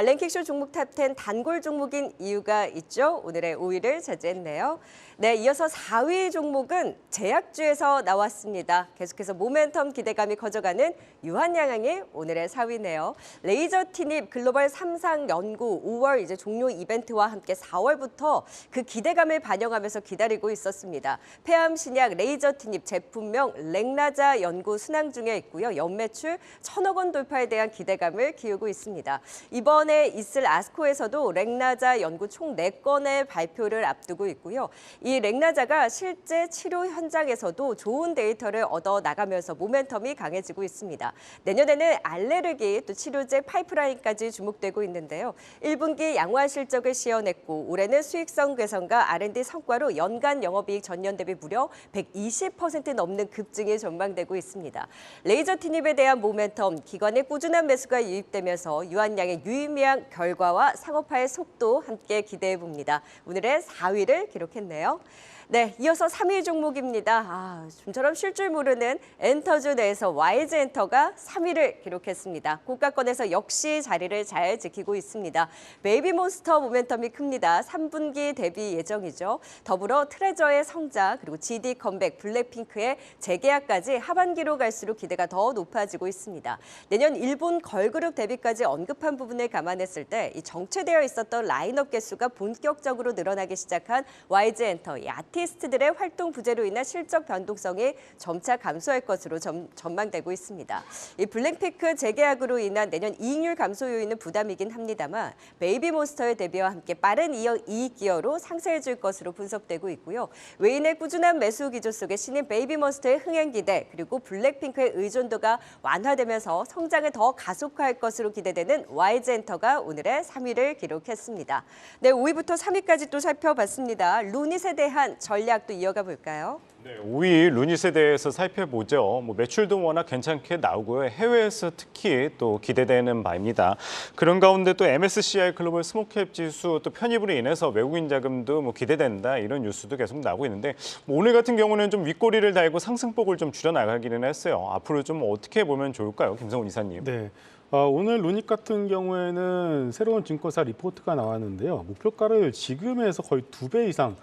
Speaker 1: 랭킹쇼 종목 탑10 단골 종목인 이유가 있죠. 오늘의 5위를 차지했네요. 네, 이어서 4위 종목은 제약주에서 나왔습니다. 계속해서 모멘텀 기대감이 커져가는 유한양행이 오늘의 4위네요. 레이저 티닙 글로벌 3상 연구 5월 이제 종료 이벤트와 함께 4월부터 그 기대감을 반영하면서 기다리고 있었습니다. 폐암 신약 레이저 티닙 제품명 렉나자 연구 순항 중에 있고요. 연매출 1,000억 원 돌파에 대한 기대감을 키우고 있습니다. 이번에 있을 아스코에서도 렉나자 연구 총 4건의 발표를 앞두고 있고요. 이 렉나자가 실제 치료 현장에서도 좋은 데이터를 얻어 나가면서 모멘텀이 강해지고 있습니다. 내년에는 알레르기 또 치료제 파이프라인까지 주목되고 있는데요. 1분기 양호한 실적을 시현했고 올해는 수익성 개선과 R&D 성과로 연간 영업이익 전년 대비 무려 120% 넘는 급증이 전망되고 있습니다. 레이저 티닙에 대한 모멘텀, 기관의 꾸준한 매수가 유입되면서 유한양의 유의미한 결과와 상업화의 속도 함께 기대해 봅니다. 오늘의 4위를 기록했네요. 네, 이어서 3위 종목입니다. 좀처럼 쉴 줄 모르는 엔터주 내에서 YG엔터가 3위를 기록했습니다. 고가권에서 역시 자리를 잘 지키고 있습니다. 베이비몬스터 모멘텀이 큽니다. 3분기 데뷔 예정이죠. 더불어 트레저의 성장, 그리고 GD 컴백, 블랙핑크의 재계약까지 하반기로 갈수록 기대가 더 높아지고 있습니다. 내년 일본 걸그룹 데뷔까지 언급한 부분을 감안했을 때 이 정체되어 있었던 라인업 개수가 본격적으로 늘어나기 시작한 YG엔터, 이 아티 아티스트들의 활동 부재로 인한 실적 변동성이 점차 감소할 것으로 전망되고 있습니다. 이 블랙핑크 재계약으로 인한 내년 이익률 감소 요인은 부담이긴 합니다만 베이비몬스터의 데뷔와 함께 빠른 이익 기여로 상쇄해줄 것으로 분석되고 있고요. 외인의 꾸준한 매수 기조 속에 신인 베이비몬스터의 흥행 기대 그리고 블랙핑크의 의존도가 완화되면서 성장을 더 가속화할 것으로 기대되는 YG엔터가 오늘의 3위를 기록했습니다. 네, 5위부터 3위까지 또 살펴봤습니다. 루닛에 대한 전략도 이어가 볼까요?
Speaker 3: 네, 5위 루닛에 대해서 살펴보죠. 매출도 워낙 괜찮게 나오고요. 해외에서 특히 또 기대되는 바입니다. 그런 가운데 또 MSCI 글로벌 스몰캡 지수 또 편입으로 인해서 외국인 자금도 기대된다 이런 뉴스도 계속 나오고 있는데 오늘 같은 경우는 좀 윗꼬리를 달고 상승폭을 좀 줄여나가기는 했어요. 앞으로 좀 어떻게 보면 좋을까요, 김성훈 이사님?
Speaker 4: 네. 오늘 루닛 같은 경우에는 새로운 증권사 리포트가 나왔는데요. 목표가를 지금에서 거의 2배 이상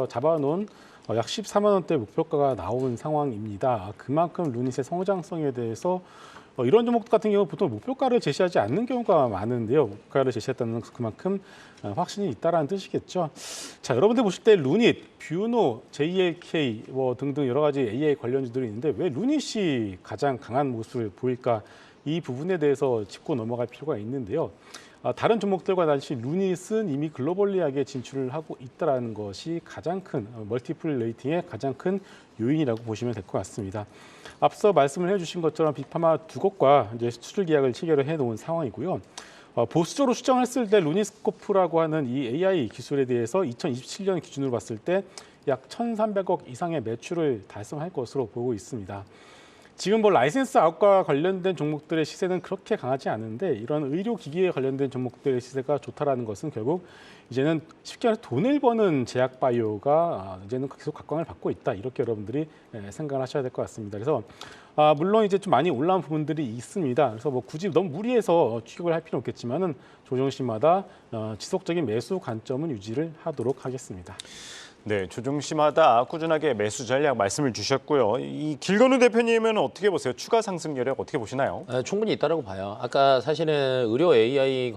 Speaker 4: 잡아놓은 약 14만 원대 목표가가 나온 상황입니다. 그만큼 루닛의 성장성에 대해서 이런 종목 같은 경우 보통 목표가를 제시하지 않는 경우가 많은데요. 목표가를 제시했다는 그만큼 확신이 있다라는 뜻이겠죠. 자, 여러분들 보실 때 루닛, 뷰노, JLK 등등 여러 가지 AI 관련주들이 있는데 왜 루닛이 가장 강한 모습을 보일까? 이 부분에 대해서 짚고 넘어갈 필요가 있는데요. 다른 종목들과 달리 루닛은 이미 글로벌리하게 진출을 하고 있다는 것이 가장 큰 멀티플 레이팅의 가장 큰 요인이라고 보시면 될 것 같습니다. 앞서 말씀을 해주신 것처럼 빅파마 두 곳과 이제 수출 계약을 체결을 해놓은 상황이고요. 보수적으로 추정했을 때 루닛스코프라고 하는 이 AI 기술에 대해서 2027년 기준으로 봤을 때 약 1,300억 이상의 매출을 달성할 것으로 보고 있습니다. 지금 라이센스 아웃과 관련된 종목들의 시세는 그렇게 강하지 않은데 이런 의료기기에 관련된 종목들의 시세가 좋다라는 것은 결국 이제는 쉽게 말해서 돈을 버는 제약바이오가 이제는 계속 각광을 받고 있다. 이렇게 여러분들이 생각을 하셔야 될 것 같습니다. 그래서 물론 이제 좀 많이 올라온 부분들이 있습니다. 그래서 굳이 너무 무리해서 추격을 할 필요는 없겠지만은 조정시마다 지속적인 매수 관점은 유지를 하도록 하겠습니다.
Speaker 3: 네, 조정시마다 꾸준하게 매수 전략 말씀을 주셨고요. 이 길건우 대표님은 어떻게 보세요? 추가 상승 여력 어떻게 보시나요?
Speaker 2: 충분히 있다라고 봐요. 아까 사실은 의료 AI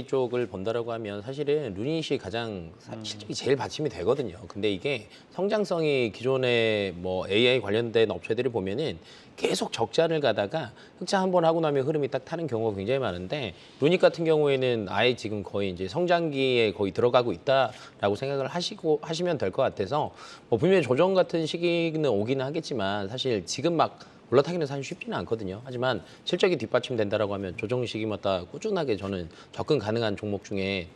Speaker 2: 쪽을 본다라고 하면 사실은 루닛이 가장 실적이 제일 받침이 되거든요. 근데 이게 성장성이 기존의 AI 관련된 업체들을 보면은 계속 적자를 가다가 흑자 한번 하고 나면 흐름이 딱 타는 경우가 굉장히 많은데 루닛 같은 경우에는 아예 지금 거의 이제 성장기에 거의 들어가고 있다라고 생각을 하시면 될 것 같아서 분명히 조정 같은 시기는 오기는 하겠지만 사실 지금 막 올라타기는 사실 쉽지는 않거든요. 하지만 실적이 뒷받침된다라고 하면 조정 시기마다 꾸준하게 저는 접근 가능한 종목 중에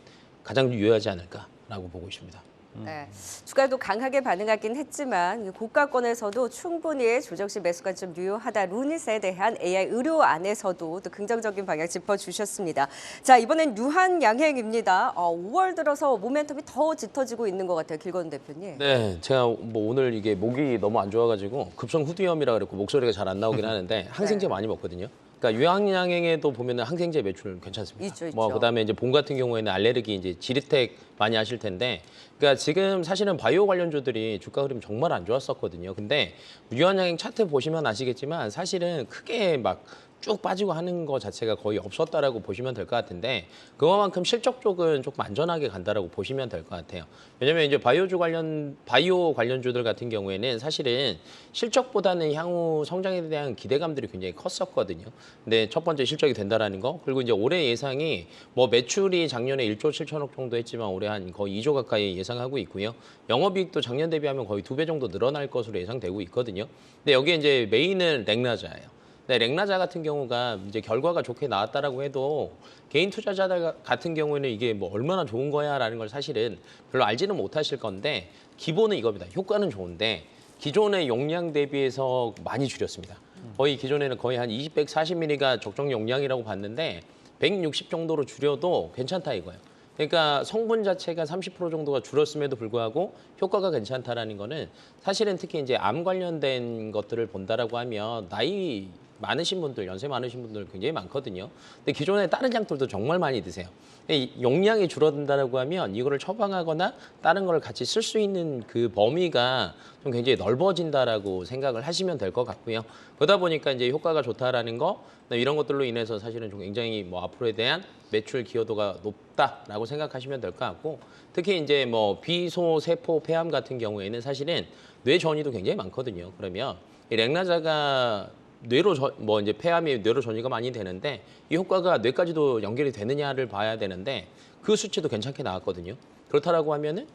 Speaker 2: 가장 유효하지 않을까라고 보고 있습니다.
Speaker 1: 네, 주가도 강하게 반응하긴 했지만 고가권에서도 충분히 조정시 매수가 좀 유효하다. 루닛에 대한 AI 의료 안에서도 또 긍정적인 방향 짚어주셨습니다. 자, 이번엔 유한양행입니다. 5월 들어서 모멘텀이 더 짙어지고 있는 것 같아요. 길건우 대표님.
Speaker 2: 네, 제가 오늘 이게 목이 너무 안 좋아가지고 급성 후두염이라 그랬고 목소리가 잘 안 나오긴 하는데 항생제 많이 먹거든요. 그러니까 유한양행에도 보면은 항생제 매출 괜찮습니다.
Speaker 1: 있죠.
Speaker 2: 그다음에 이제 봄 같은 경우에는 알레르기 이제 지리텍 많이 하실 텐데, 그러니까 지금 사실은 바이오 관련주들이 주가 흐름 정말 안 좋았었거든요. 근데 유한양행 차트 보시면 아시겠지만 사실은 크게 막 쭉 빠지고 하는 거 자체가 거의 없었다라고 보시면 될 것 같은데 그거만큼 실적 쪽은 조금 안전하게 간다라고 보시면 될 것 같아요. 왜냐면 이제 바이오 관련주들 같은 경우에는 사실은 실적보다는 향후 성장에 대한 기대감들이 굉장히 컸었거든요. 근데 첫 번째 실적이 된다라는 거, 그리고 이제 올해 예상이 매출이 작년에 1조 7천억 정도 했지만 올해 한 거의 2조 가까이 예상하고 있고요. 영업이익도 작년 대비하면 거의 2배 정도 늘어날 것으로 예상되고 있거든요. 근데 여기에 이제 메인은 렉나자예요. 네, 렉나자 같은 경우가 이제 결과가 좋게 나왔다라고 해도 개인 투자자들 같은 경우에는 이게 얼마나 좋은 거야라는 걸 사실은 별로 알지는 못하실 건데 기본은 이겁니다. 효과는 좋은데 기존의 용량 대비해서 많이 줄였습니다. 거의 기존에는 거의 한 140mm가 적정 용량이라고 봤는데 160 정도로 줄여도 괜찮다 이거예요. 그러니까 성분 자체가 30% 정도가 줄었음에도 불구하고 효과가 괜찮다라는 거는 사실은 특히 이제 암 관련된 것들을 본다라고 하면 나이 많으신 분들, 연세 많으신 분들 굉장히 많거든요. 근데 기존에 다른 약들도 정말 많이 드세요. 이 용량이 줄어든다라고 하면 이거를 처방하거나 다른 걸 같이 쓸 수 있는 그 범위가 좀 굉장히 넓어진다라고 생각을 하시면 될 것 같고요. 그러다 보니까 이제 효과가 좋다라는 거, 이런 것들로 인해서 사실은 좀 굉장히 뭐 앞으로에 대한 매출 기여도가 높다라고 생각하시면 될 것 같고, 특히 이제 뭐 비소세포 폐암 같은 경우에는 사실은 뇌 전이도 굉장히 많거든요. 그러면 이 렉나자가 뇌로 뭐 이제 폐암이 뇌로 전이가 많이 되는데 이 효과가 뇌까지도 연결이 되느냐를 봐야 되는데 그 수치도 괜찮게 나왔거든요. 그렇다라고 하면은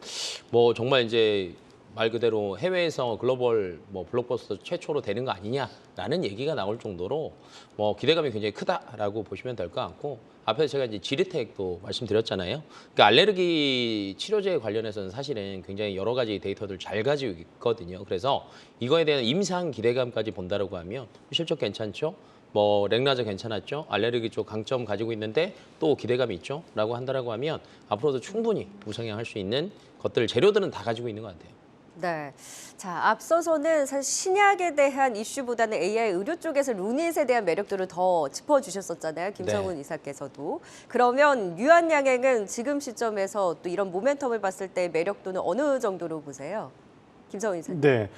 Speaker 2: 뭐 정말 이제 말 그대로 해외에서 글로벌 뭐 블록버스터 최초로 되는 거 아니냐라는 얘기가 나올 정도로 뭐 기대감이 굉장히 크다라고 보시면 될 것 같고, 앞에서 제가 이제 지리텍도 말씀드렸잖아요. 그러니까 알레르기 치료제 관련해서는 사실은 굉장히 여러 가지 데이터들 잘 가지고 있거든요. 그래서 이거에 대한 임상 기대감까지 본다라고 하면 실적 괜찮죠? 뭐 렉나자 괜찮았죠? 알레르기 쪽 강점 가지고 있는데 또 기대감이 있죠? 라고 한다라고 하면 앞으로도 충분히 우상향할 수 있는 것들, 재료들은 다 가지고 있는 것 같아요.
Speaker 1: 네. 자, 앞서서는 사실 신약에 대한 이슈보다는 AI 의료 쪽에서 루닛에 대한 매력들을 더 짚어주셨었잖아요. 김성훈
Speaker 2: 네.
Speaker 1: 이사께서도. 그러면 유한양행은 지금 시점에서 또 이런 모멘텀을 봤을 때 매력도는 어느 정도로 보세요? 김성훈 이사님.
Speaker 4: 네.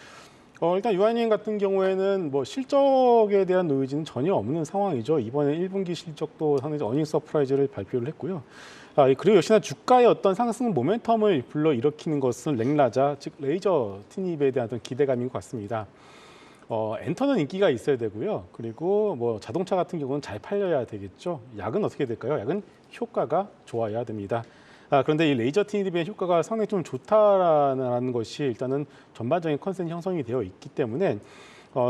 Speaker 4: 일단 유한양행 같은 경우에는 뭐 실적에 대한 노이즈는 전혀 없는 상황이죠. 이번에 1분기 실적도 상당히 어닝 서프라이즈를 발표를 했고요. 그리고 역시나 주가의 어떤 상승 모멘텀을 불러일으키는 것은 렉나자, 즉 레이저 티닙에 대한 어떤 기대감인 것 같습니다. 엔터는 인기가 있어야 되고요. 그리고 뭐 자동차 같은 경우는 잘 팔려야 되겠죠. 약은 어떻게 될까요? 약은 효과가 좋아야 됩니다. 그런데 이 레이저 티닙의 효과가 상당히 좀 좋다라는 것이 일단은 전반적인 컨센 형성이 되어 있기 때문에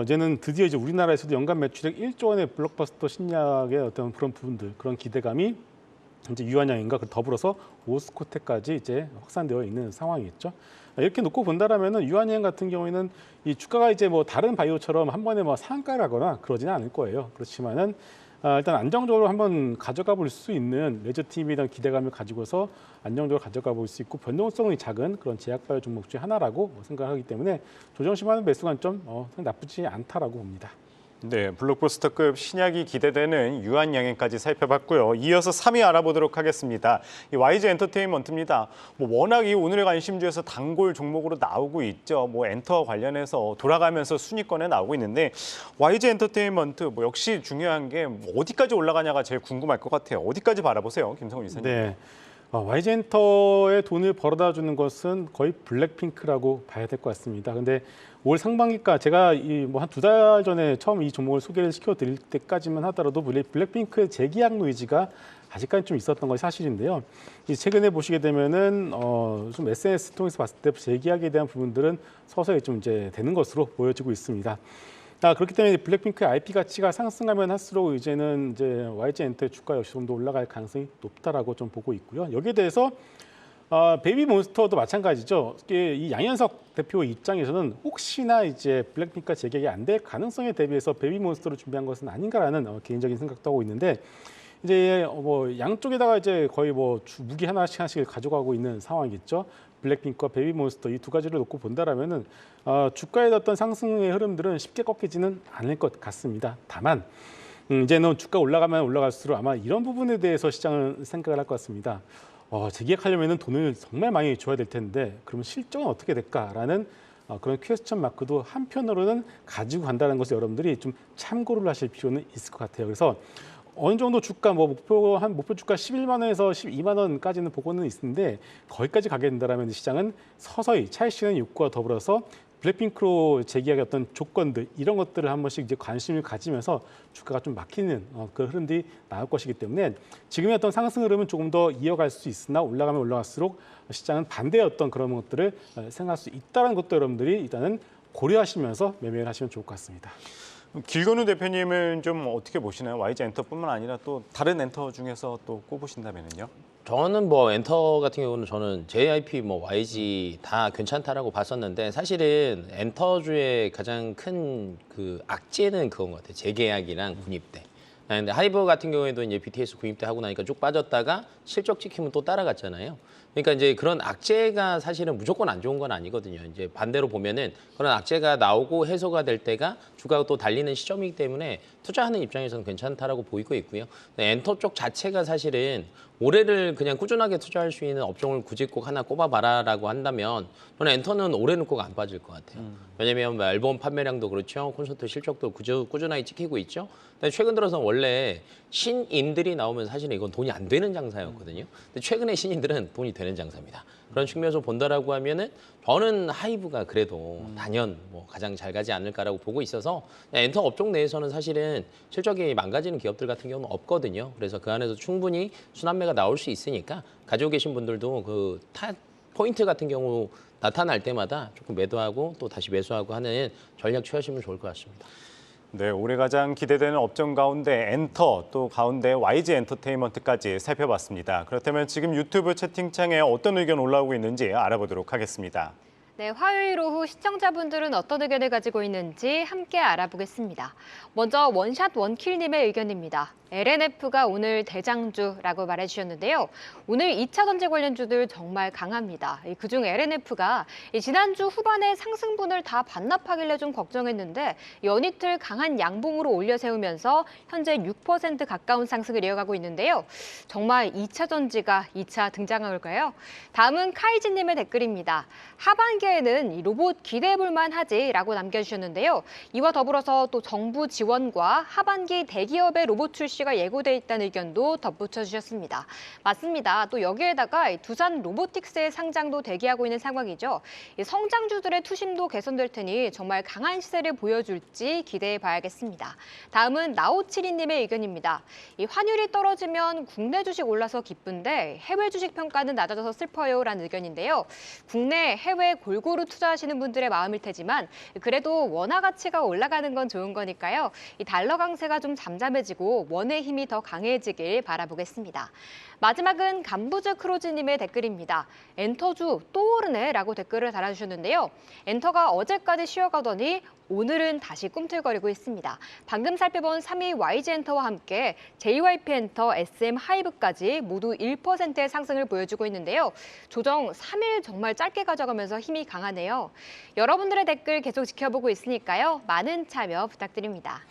Speaker 4: 이제는 드디어 이제 우리나라에서도 연간 매출액 1조 원의 블록버스터 신약의 어떤 그런 부분들, 그런 기대감이 이제 유한양행과 더불어서 오스코텍까지 이제 확산되어 있는 상황이겠죠. 이렇게 놓고 본다라면은 유한양행 같은 경우에는 이 주가가 이제 뭐 다른 바이오처럼 한 번에 뭐 상가라거나 그러지는 않을 거예요. 그렇지만은 일단 안정적으로 한번 가져가 볼 수 있는 레저 팀에 대한 기대감을 가지고서 안정적으로 가져가 볼 수 있고 변동성이 작은 그런 제약바이오 종목 중에 하나라고 생각하기 때문에 조정심하는 매수 관점 나쁘지 않다라고 봅니다.
Speaker 3: 네, 블록버스터급 신약이 기대되는 유한양행까지 살펴봤고요. 이어서 3위 알아보도록 하겠습니다. 이 YG 엔터테인먼트입니다. 뭐 워낙 이 오늘의 관심주에서 단골 종목으로 나오고 있죠. 뭐 엔터 관련해서 돌아가면서 순위권에 나오고 있는데 YG 엔터테인먼트 뭐 역시 중요한 게 어디까지 올라가냐가 제일 궁금할 것 같아요. 어디까지 바라보세요, 김성훈 이사님?
Speaker 4: 네. YG 엔터에 돈을 벌어다 주는 것은 거의 블랙핑크라고 봐야 될 것 같습니다. 근데 올 상반기가 제가 뭐 한 2달 전에 처음 이 종목을 소개를 시켜드릴 때까지만 하더라도 블랙핑크의 재계약 노이즈가 아직까지 좀 있었던 것이 사실인데요. 최근에 보시게 되면은 좀 SNS 통해서 봤을 때 재계약에 대한 부분들은 서서히 좀 이제 되는 것으로 보여지고 있습니다. 그렇기 때문에 블랙핑크의 IP 가치가 상승하면 할수록 이제는 이제 YG 엔터의 주가 역시 좀 더 올라갈 가능성이 높다라고 좀 보고 있고요. 여기에 대해서 베이비몬스터도 마찬가지죠. 이 양현석 대표 입장에서는 혹시나 이제 블랙핑크가 재계약이 안 될 가능성에 대비해서 베이비몬스터를 준비한 것은 아닌가라는 개인적인 생각도 하고 있는데, 이제 뭐 양쪽에다가 이제 거의 뭐 무기 하나씩 가져가고 있는 상황이겠죠. 블랙핑크와 베이비몬스터 이 두 가지를 놓고 본다라면은 주가의 어떤 상승의 흐름들은 쉽게 꺾이지는 않을 것 같습니다. 다만 이제는 주가 올라가면 올라갈수록 아마 이런 부분에 대해서 시장은 생각을 할 것 같습니다. 재계약하려면은 돈을 정말 많이 줘야 될 텐데 그러면 실적은 어떻게 될까라는 그런 퀘스천 마크도 한편으로는 가지고 간다는 것을 여러분들이 좀 참고를 하실 필요는 있을 것 같아요. 그래서 어느 정도 주가 뭐 목표 주가 11만 원에서 12만 원까지는 보고는 있는데 거기까지 가게 된다면 시장은 서서히 차익실현 욕구와 더불어서 블랙핑크로 재계약의 어떤 조건들 이런 것들을 한 번씩 이제 관심을 가지면서 주가가 좀 막히는 그런 흐름들이 나올 것이기 때문에 지금의 어떤 상승 흐름은 조금 더 이어갈 수 있으나 올라가면 올라갈수록 시장은 반대의 어떤 그런 것들을 생각할 수 있다는 것도 여러분들이 일단은 고려하시면서 매매를 하시면 좋을 것 같습니다.
Speaker 3: 길건우 대표님은 좀 어떻게 보시나요? YG 엔터뿐만 아니라 또 다른 엔터 중에서 또 꼽으신다면요?
Speaker 2: 저는 뭐 엔터 같은 경우는 저는 JYP, 뭐 YG 다 괜찮다라고 봤었는데 사실은 엔터주의 가장 큰 그 악재는 그건 것 같아요. 재계약이랑 군입대. 근데 하이브 같은 경우에도 이제 BTS 구입 때 하고 나니까 쭉 빠졌다가 실적 찍히면 또 따라갔잖아요. 그러니까 이제 그런 악재가 사실은 무조건 안 좋은 건 아니거든요. 이제 반대로 보면은 그런 악재가 나오고 해소가 될 때가 주가가 또 달리는 시점이기 때문에 투자하는 입장에서는 괜찮다라고 보이고 있고요. 엔터 쪽 자체가 사실은 올해를 그냥 꾸준하게 투자할 수 있는 업종을 굳이 꼭 하나 꼽아봐라라고 한다면 저는 엔터는 올해는 꼭 안 빠질 것 같아요. 왜냐면 뭐 앨범 판매량도 그렇죠. 콘서트 실적도 꾸준하게 찍히고 있죠. 근데 최근 들어서 원래 신인들이 나오면 사실은 이건 돈이 안 되는 장사였거든요. 근데 최근에 신인들은 돈이 되는 장사입니다. 그런 측면에서 본다라고 하면은 저는 하이브가 그래도 단연 뭐 가장 잘 가지 않을까라고 보고 있어서 엔터 업종 내에서는 사실은 실적이 망가지는 기업들 같은 경우는 없거든요. 그래서 그 안에서 충분히 순환매가 나올 수 있으니까 가지고 계신 분들도 그 포인트 같은 경우 나타날 때마다 조금 매도하고 또 다시 매수하고 하는 전략 취하시면 좋을 것 같습니다.
Speaker 3: 네, 올해 가장 기대되는 업종 가운데 엔터, 또 가운데 YG 엔터테인먼트까지 살펴봤습니다. 그렇다면 지금 유튜브 채팅창에 어떤 의견 올라오고 있는지 알아보도록 하겠습니다.
Speaker 5: 네, 화요일 오후 시청자분들은 어떤 의견을 가지고 있는지 함께 알아보겠습니다. 먼저 원샷 원킬님의 의견입니다. LNF가 오늘 대장주라고 말해주셨는데요. 오늘 2차 전지 관련주들 정말 강합니다. 그중 LNF가 지난주 후반에 상승분을 다 반납하길래 좀 걱정했는데 연이틀 강한 양봉으로 올려 세우면서 현재 6% 가까운 상승을 이어가고 있는데요. 정말 2차 전지가 2차 등장할까요? 다음은 카이지님의 댓글입니다. 하반기에는 로봇 기대해볼 만하지라고 남겨주셨는데요. 이와 더불어서 또 정부 지원과 하반기 대기업의 로봇 출시가 예고돼 있다는 의견도 덧붙여 주셨습니다. 맞습니다. 또 여기에다가 두산 로보틱스의 상장도 대기하고 있는 상황이죠. 성장주들의 투심도 개선될 테니 정말 강한 시세를 보여줄지 기대해 봐야겠습니다. 다음은 나오치리님의 의견입니다. 환율이 떨어지면 국내 주식 올라서 기쁜데 해외 주식 평가는 낮아져서 슬퍼요라는 의견인데요. 국내, 해외 골고루 투자하시는 분들의 마음일 테지만 그래도 원화 가치가 올라가는 건 좋은 거니까요. 달러 강세가 좀 잠잠해지고 원의 힘이 더 강해지길 바라보겠습니다. 마지막은 간부즈 크로즈님의 댓글입니다. 엔터주 또 오르네라고 댓글을 달아주셨는데요. 엔터가 어제까지 쉬어가더니 오늘은 다시 꿈틀거리고 있습니다. 방금 살펴본 3위 YG엔터와 함께 JYP엔터, SM 하이브까지 모두 1%의 상승을 보여주고 있는데요. 조정 3일 정말 짧게 가져가면서 힘이 강하네요. 여러분들의 댓글 계속 지켜보고 있으니까요. 많은 참여 부탁드립니다.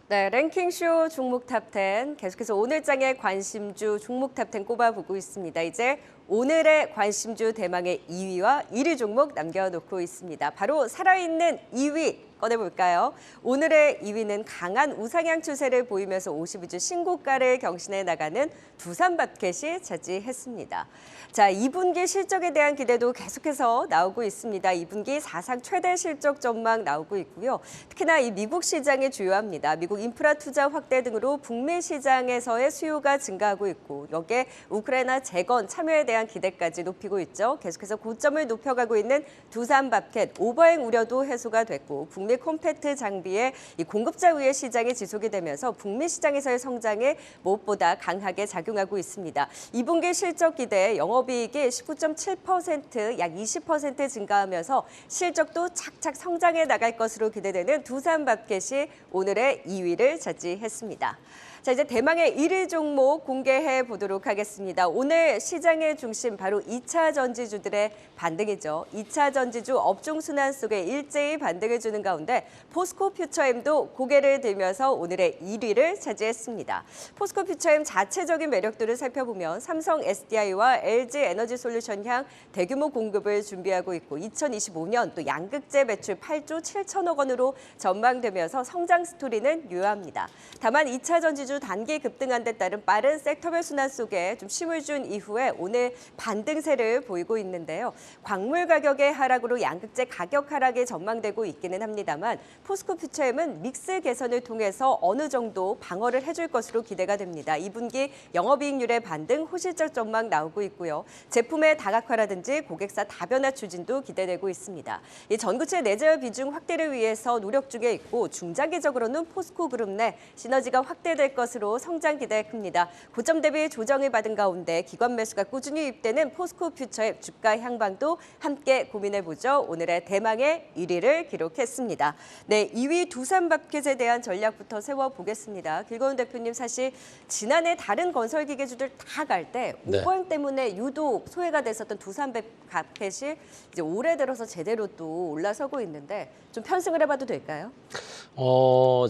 Speaker 1: 네, 랭킹쇼 종목 탑10 계속해서 오늘장의 관심주 종목 탑10 꼽아보고 있습니다. 이제 오늘의 관심주 대망의 2위와 1위 종목 남겨놓고 있습니다. 바로 살아있는 2위 꺼내볼까요? 오늘의 2위는 강한 우상향 추세를 보이면서 52주 신고가를 경신해 나가는 두산밥켓이 차지했습니다. 자, 2분기 실적에 대한 기대도 계속해서 나오고 있습니다. 2분기 사상 최대 실적 전망 나오고 있고요. 특히나 이 미국 시장이 주요합니다. 미국 인프라 투자 확대 등으로 북미 시장에서의 수요가 증가하고 있고 여기에 우크라이나 재건 참여에 대한 기대까지 높이고 있죠. 계속해서 고점을 높여가고 있는 두산밥켓 오버행 우려도 해소가 됐고 북미 컴팩트 장비의 이 공급자 우회 시장이 지속이 되면서 북미 시장에서의 성장에 무엇보다 강하게 작용하고 있습니다. 2분기 실적 기대 영업이익이 19.7% 약 20% 증가하면서 실적도 착착 성장해 나갈 것으로 기대되는 두산밥켓이 오늘의 2위를 차지했습니다. 자, 이제 대망의 1위 종목 공개해 보도록 하겠습니다. 오늘 시장의 중심 바로 2차 전지주들의 반등이죠. 2차 전지주 업종 순환 속에 일제히 반등을 주는 가운데 포스코 퓨처엠도 고개를 들면서 오늘의 1위를 차지했습니다. 포스코 퓨처엠 자체적인 매력들을 살펴보면 삼성 SDI와 LG 에너지솔루션 향 대규모 공급을 준비하고 있고 2025년 또 양극재 매출 8조 7천억 원으로 전망되면서 성장 스토리는 유효합니다. 다만 2차 전지주 단기 급등한 데 따른 빠른 섹터별 순환 속에 좀 쉼을 준 이후에 오늘 반등세를 보이고 있는데요. 광물 가격의 하락으로 양극재 가격 하락이 전망되고 있기는 합니다만 포스코 퓨처엠은 믹스 개선을 통해서 어느 정도 방어를 해줄 것으로 기대가 됩니다. 2분기 영업이익률의 반등, 호실적 전망 나오고 있고요. 제품의 다각화라든지 고객사 다변화 추진도 기대되고 있습니다. 이 전구체 내재화 비중 확대를 위해서 노력 중에 있고 중장기적으로는 포스코 그룹 내 시너지가 확대될 것으로 성장 기대 큽니다. 고점 대비 조정을 받은 가운데 기관 매수가 꾸준히 유입되는 포스코 퓨처의 주가 향방도 함께 고민해보죠. 오늘의 대망의 1위를 기록했습니다. 네, 2위 두산밥켓에 대한 전략부터 세워보겠습니다. 길거운 대표님, 사실 지난해 다른 건설기계주들 다 갈 때
Speaker 2: 네.
Speaker 1: 5권 때문에 유독 소외가 됐었던 두산밥켓이 이제 올해 들어서 제대로 또 올라서고 있는데 좀 편승을 해봐도 될까요?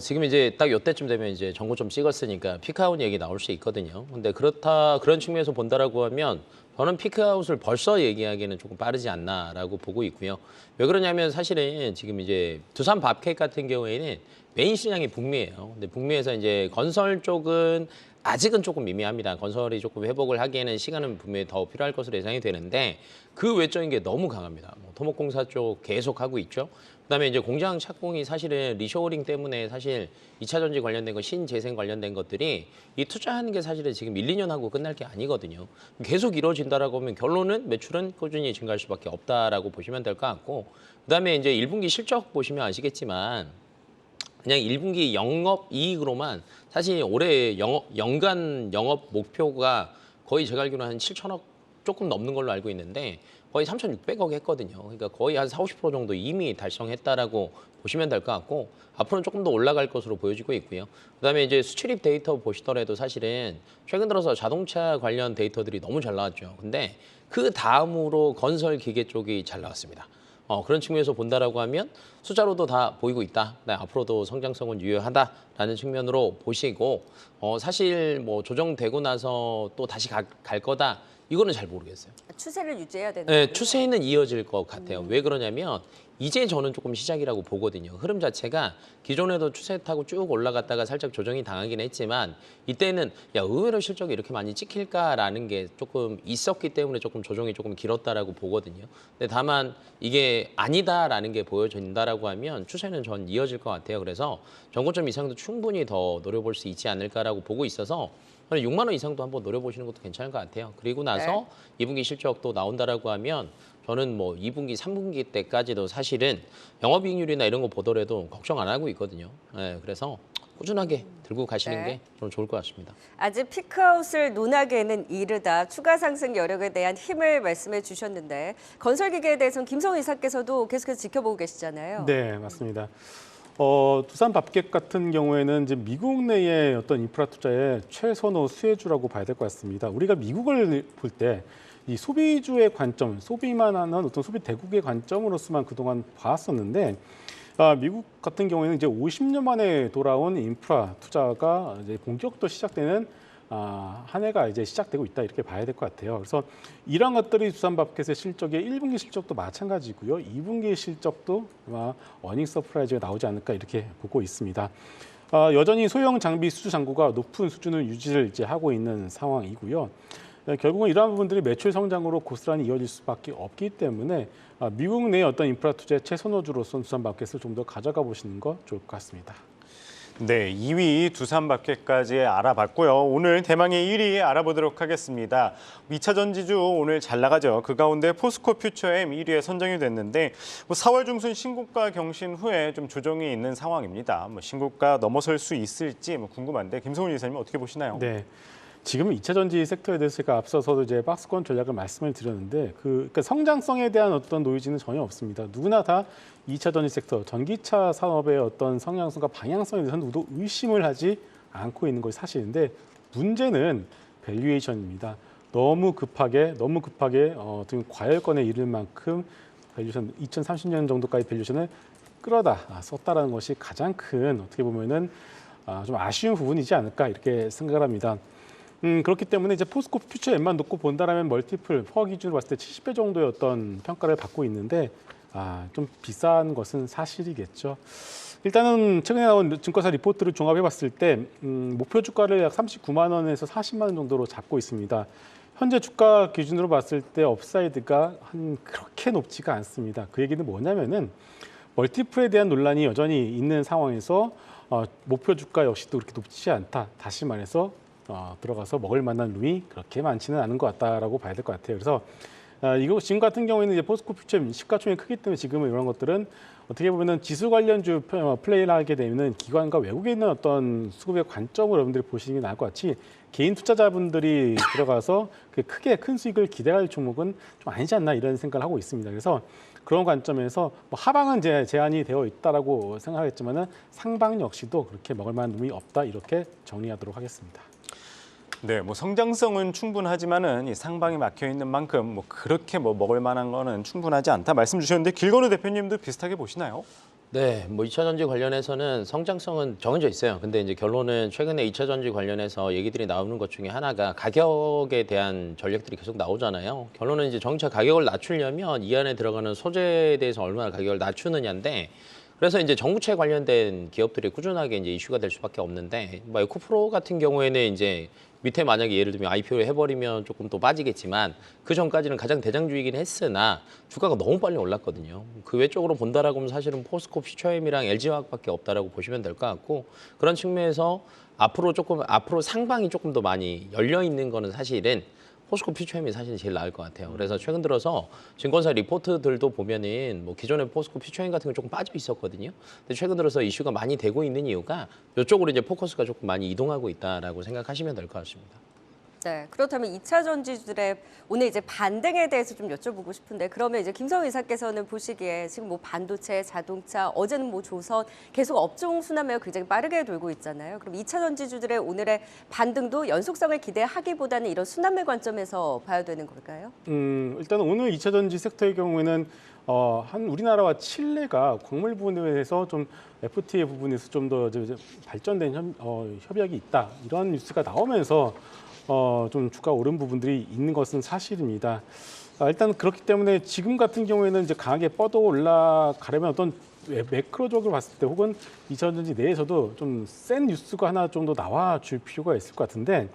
Speaker 2: 지금 이제 딱 이때쯤 되면 이제 전고점 찍었으니까 피크아웃 얘기 나올 수 있거든요. 근데 그런 측면에서 본다라고 하면 저는 피크아웃을 벌써 얘기하기에는 조금 빠르지 않나라고 보고 있고요. 왜 그러냐면 사실은 지금 이제 두산 밥켓 같은 경우에는 메인 시장이 북미예요. 근데 북미에서 이제 건설 쪽은 아직은 조금 미미합니다. 건설이 조금 회복을 하기에는 시간은 분명히 더 필요할 것으로 예상이 되는데 그 외적인 게 너무 강합니다. 토목공사 쪽 계속 하고 있죠. 그다음에 이제 공장 착공이 사실은 리쇼어링 때문에 사실 2차 전지 관련된 거, 신재생 관련된 것들이 이 투자하는 게 사실은 지금 1, 2년 하고 끝날 게 아니거든요. 계속 이루어진다라고 하면 결론은 매출은 꾸준히 증가할 수밖에 없다라고 보시면 될 것 같고, 그다음에 이제 1분기 실적 보시면 아시겠지만 그냥 1분기 영업이익으로만 사실 올해 연간 영업 목표가 거의 제가 알기로는 한 7천억 조금 넘는 걸로 알고 있는데 거의 3,600억 했거든요. 그러니까 거의 한 40, 50% 정도 이미 달성했다라고 보시면 될 것 같고, 앞으로는 조금 더 올라갈 것으로 보여지고 있고요. 그다음에 이제 수출입 데이터 보시더라도 사실은 최근 들어서 자동차 관련 데이터들이 너무 잘 나왔죠. 근데 그 다음으로 건설 기계 쪽이 잘 나왔습니다. 그런 측면에서 본다라고 하면 숫자로도 다 보이고 있다. 네, 앞으로도 성장성은 유효하다라는 측면으로 보시고, 사실 뭐 조정되고 나서 또 다시 갈 거다. 이거는 잘 모르겠어요.
Speaker 1: 추세를 유지해야 되는
Speaker 2: 네,
Speaker 1: 거군요.
Speaker 2: 추세는 이어질 것 같아요. 왜 그러냐면 이제 저는 조금 시작이라고 보거든요. 흐름 자체가 기존에도 추세 타고 쭉 올라갔다가 살짝 조정이 당하긴 했지만 이때는 야, 의외로 실적이 이렇게 많이 찍힐까라는 게 조금 있었기 때문에 조금 조정이 조금 길었다라고 보거든요. 근데 다만 이게 아니다라는 게 보여진다라고 하면 추세는 전 이어질 것 같아요. 그래서 전고점 이상도 충분히 더 노려볼 수 있지 않을까라고 보고 있어서 6만 원 이상도 한번 노려보시는 것도 괜찮을 것 같아요. 그리고 나서 2분기 실적도 나온다라고 하면 저는 뭐 2분기, 3분기 때까지도 사실은 영업이익률이나 이런 거 보더라도 걱정 안 하고 있거든요. 네, 그래서 꾸준하게 들고 가시는 게 저는 좋을 것 같습니다.
Speaker 1: 아직 피크아웃을 논하기에는 이르다. 추가 상승 여력에 대한 힘을 말씀해 주셨는데 건설기계에 대해서는 김성우 이사께서도 계속해서 지켜보고 계시잖아요.
Speaker 4: 네, 맞습니다. 두산 밥켓 같은 경우에는 이제 미국 내의 어떤 인프라 투자의 최선호 수혜주라고 봐야 될 것 같습니다. 우리가 미국을 볼 때 이 소비주의 관점, 소비만 하는 어떤 소비 대국의 관점으로서만 그동안 봐왔었는데, 미국 같은 경우에는 이제 50년 만에 돌아온 인프라 투자가 이제 본격적으로 시작되는 한 해가 이제 시작되고 있다, 이렇게 봐야 될 것 같아요. 그래서 이러한 것들이 두산밥켓의 실적의 1분기 실적도 마찬가지고요. 2분기 실적도 아마 어닝 서프라이즈가 나오지 않을까 이렇게 보고 있습니다. 여전히 소형 장비 수주 잔고가 높은 수준을 유지를 이제 하고 있는 상황이고요. 결국은 이러한 부분들이 매출 성장으로 고스란히 이어질 수밖에 없기 때문에 미국 내 어떤 인프라 투자의 최선호주로서 두산밥켓을 좀 더 가져가 보시는 거 좋을 것 같습니다.
Speaker 3: 네, 2위 두산밥켓까지 알아봤고요. 오늘 대망의 1위 알아보도록 하겠습니다. 2차 전지주 오늘 잘 나가죠. 그 가운데 포스코 퓨처엠 1위에 선정이 됐는데 4월 중순 신고가 경신 후에 좀 조정이 있는 상황입니다. 신고가 넘어설 수 있을지 궁금한데 김성훈 이사님 어떻게 보시나요?
Speaker 4: 네. 지금 2차 전지 섹터에 대해서 제가 앞서서도 이제 박스권 전략을 말씀을 드렸는데 그러니까 성장성에 대한 어떤 노이즈는 전혀 없습니다. 누구나 다 2차 전지 섹터, 전기차 산업의 어떤 성장성과 방향성에 대해서 누구도 의심을 하지 않고 있는 것이 사실인데 문제는 밸류에이션입니다. 너무 급하게 어떤 과열권에 이를 만큼 밸류에이션 2030년 정도까지 밸류에이션을 끌어다 썼다라는 것이 가장 큰 어떻게 보면은 좀 아쉬운 부분이지 않을까 이렇게 생각을 합니다. 그렇기 때문에 이제 포스코 퓨처엠만 놓고 본다라면 멀티플 퍼 기준으로 봤을 때 70배 정도의 어떤 평가를 받고 있는데 좀 비싼 것은 사실이겠죠. 일단은 최근에 나온 증권사 리포트를 종합해 봤을 때 목표 주가를 약 39만 원에서 40만 원 정도로 잡고 있습니다. 현재 주가 기준으로 봤을 때 업사이드가 그렇게 높지가 않습니다. 그 얘기는 뭐냐면은 멀티플에 대한 논란이 여전히 있는 상황에서 목표 주가 역시도 그렇게 높지 않다. 다시 말해서 들어가서 먹을 만한 룸이 그렇게 많지는 않은 것 같다라고 봐야 될 것 같아요. 그래서 이거 지금 같은 경우에는 이제 포스코 퓨처엠 시가총액이 크기 때문에 지금은 이런 것들은 어떻게 보면은 지수 관련주 플레이를 하게 되면은 기관과 외국에 있는 어떤 수급의 관점으로 여러분들이 보시는 게 나을 것 같이 개인 투자자분들이 들어가서 크게 큰 수익을 기대할 종목은 좀 아니지 않나 이런 생각을 하고 있습니다. 그래서 그런 관점에서 뭐 하방은 제한이 되어 있다라고 생각하겠지만은 상방 역시도 그렇게 먹을 만한 놈이 없다 이렇게 정리하도록 하겠습니다.
Speaker 3: 네, 뭐 성장성은 충분하지만은 이 상방이 막혀 있는 만큼 뭐 그렇게 뭐 먹을 만한 거는 충분하지 않다 말씀 주셨는데 길건우 대표님도 비슷하게 보시나요?
Speaker 2: 네, 뭐 2차 전지 관련해서는 성장성은 정해져 있어요. 근데 이제 결론은 최근에 2차 전지 관련해서 얘기들이 나오는 것 중에 하나가 가격에 대한 전략들이 계속 나오잖아요. 결론은 이제 정차 가격을 낮추려면 이 안에 들어가는 소재에 대해서 얼마나 가격을 낮추느냐인데, 그래서 이제 전구체 관련된 기업들이 꾸준하게 이제 이슈가 될 수밖에 없는데, 뭐 에코프로 같은 경우에는 이제 밑에 만약에 예를 들면 IPO를 해버리면 조금 또 빠지겠지만 그 전까지는 가장 대장주이긴 했으나 주가가 너무 빨리 올랐거든요. 그 외적으로 본다라고 하면 사실은 포스코 퓨처엠이랑 LG화학밖에 없다라고 보시면 될 것 같고, 그런 측면에서 앞으로 상방이 조금 더 많이 열려 있는 거는 사실은 포스코 퓨처엠이 사실 제일 나을 것 같아요. 그래서 최근 들어서 증권사 리포트들도 보면은 뭐 기존에 포스코 퓨처엠 같은 거 조금 빠져 있었거든요. 근데 최근 들어서 이슈가 많이 되고 있는 이유가 이쪽으로 이제 포커스가 조금 많이 이동하고 있다라고 생각하시면 될 것 같습니다.
Speaker 1: 네, 그렇다면 2차 전지주들의 오늘 이제 반등에 대해서 좀 여쭤보고 싶은데, 그러면 이제 김성우 이사께서는 보시기에 지금 뭐 반도체, 자동차, 어제는 뭐 조선 계속 업종 순환매가 굉장히 빠르게 돌고 있잖아요. 그럼 2차 전지주들의 오늘의 반등도 연속성을 기대하기보다는 이런 순환매 관점에서 봐야 되는 걸까요?
Speaker 4: 일단 오늘 2차 전지 섹터의 경우에는 한 우리나라와 칠레가 광물 부분에서 좀 FTA 부분에서 좀 더 발전된 협약이 있다 이런 뉴스가 나오면서 좀 주가 오른 부분들이 있는 것은 사실입니다. 일단 그렇기 때문에 지금 같은 경우에는 이제 강하게 뻗어 올라가려면 어떤 매크로적으로 봤을 때 혹은 2차 전지 내에서도 좀 센 뉴스가 하나 좀 더 나와 줄 필요가 있을 것 같은데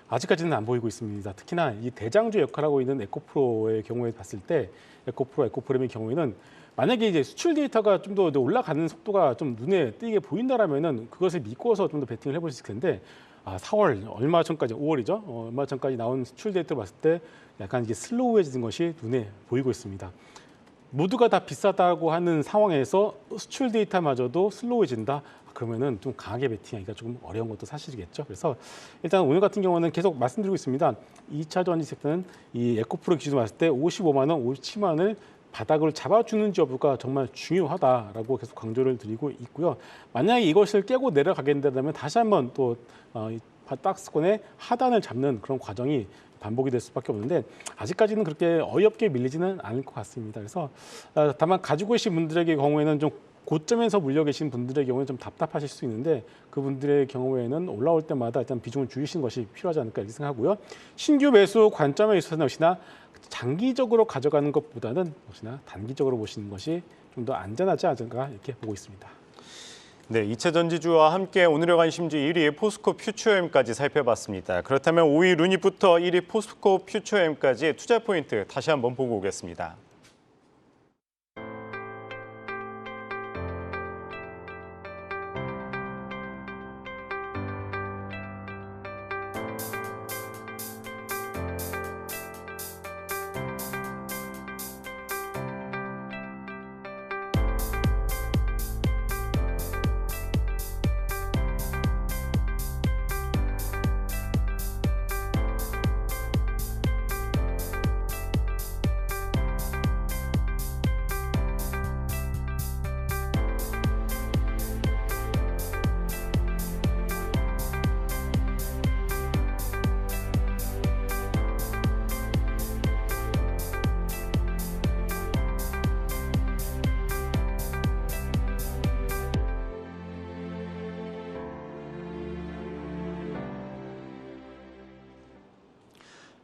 Speaker 4: 아직까지는 안 보이고 있습니다. 특히나 이 대장주 역할을 하고 있는 에코프로의 경우에 봤을 때 에코프로의 경우에는 만약에 이제 수출 데이터가 좀 더 올라가는 속도가 좀 눈에 띄게 보인다라면은 그것을 믿고서 좀 더 베팅을 해볼 수 있을 텐데 4월 얼마 전까지 5월이죠. 얼마 전까지 나온 수출 데이터를 봤을 때 약간 이게 슬로우해지는 것이 눈에 보이고 있습니다. 모두가 다 비싸다고 하는 상황에서 수출 데이터마저도 슬로우해진다. 그러면은 좀 강하게 베팅하기가 조금 어려운 것도 사실이겠죠. 그래서 일단 오늘 같은 경우는 계속 말씀드리고 있습니다. 2차 전지 섹터는 이 에코프로 기준으로 봤을 때 55만 원, 57만 원을 바닥을 잡아주는지 여부가 정말 중요하다라고 계속 강조를 드리고 있고요. 만약에 이것을 깨고 내려가게 된다면 다시 한번 또 박스권의 하단을 잡는 그런 과정이 반복이 될 수밖에 없는데 아직까지는 그렇게 어이없게 밀리지는 않을 것 같습니다. 그래서 다만 가지고 계신 분들에게 경우에는 좀 고점에서 물려 계신 분들의 경우는 좀 답답하실 수 있는데 그분들의 경우에는 올라올 때마다 일단 비중을 줄이시는 것이 필요하지 않을까 이렇게 생각하고요. 신규 매수 관점에 있어서는 역시나 장기적으로 가져가는 것보다는 역시나 단기적으로 보시는 것이 좀 더 안전하지 않을까 이렇게 보고 있습니다.
Speaker 3: 네, 2차 전지주와 함께 오늘의 관심주 1위 포스코 퓨처엠까지 살펴봤습니다. 그렇다면 5위 루닛부터 1위 포스코 퓨처엠까지의 투자 포인트 다시 한번 보고 오겠습니다.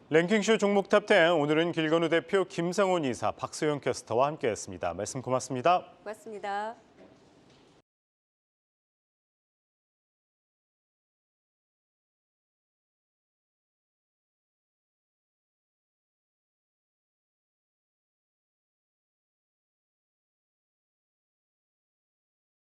Speaker 3: 랭킹쇼 종목 탑10 오늘은 길건우 대표, 김상훈 이사, 박소영 캐스터와 함께했습니다. 말씀 고맙습니다.
Speaker 1: 고맙습니다.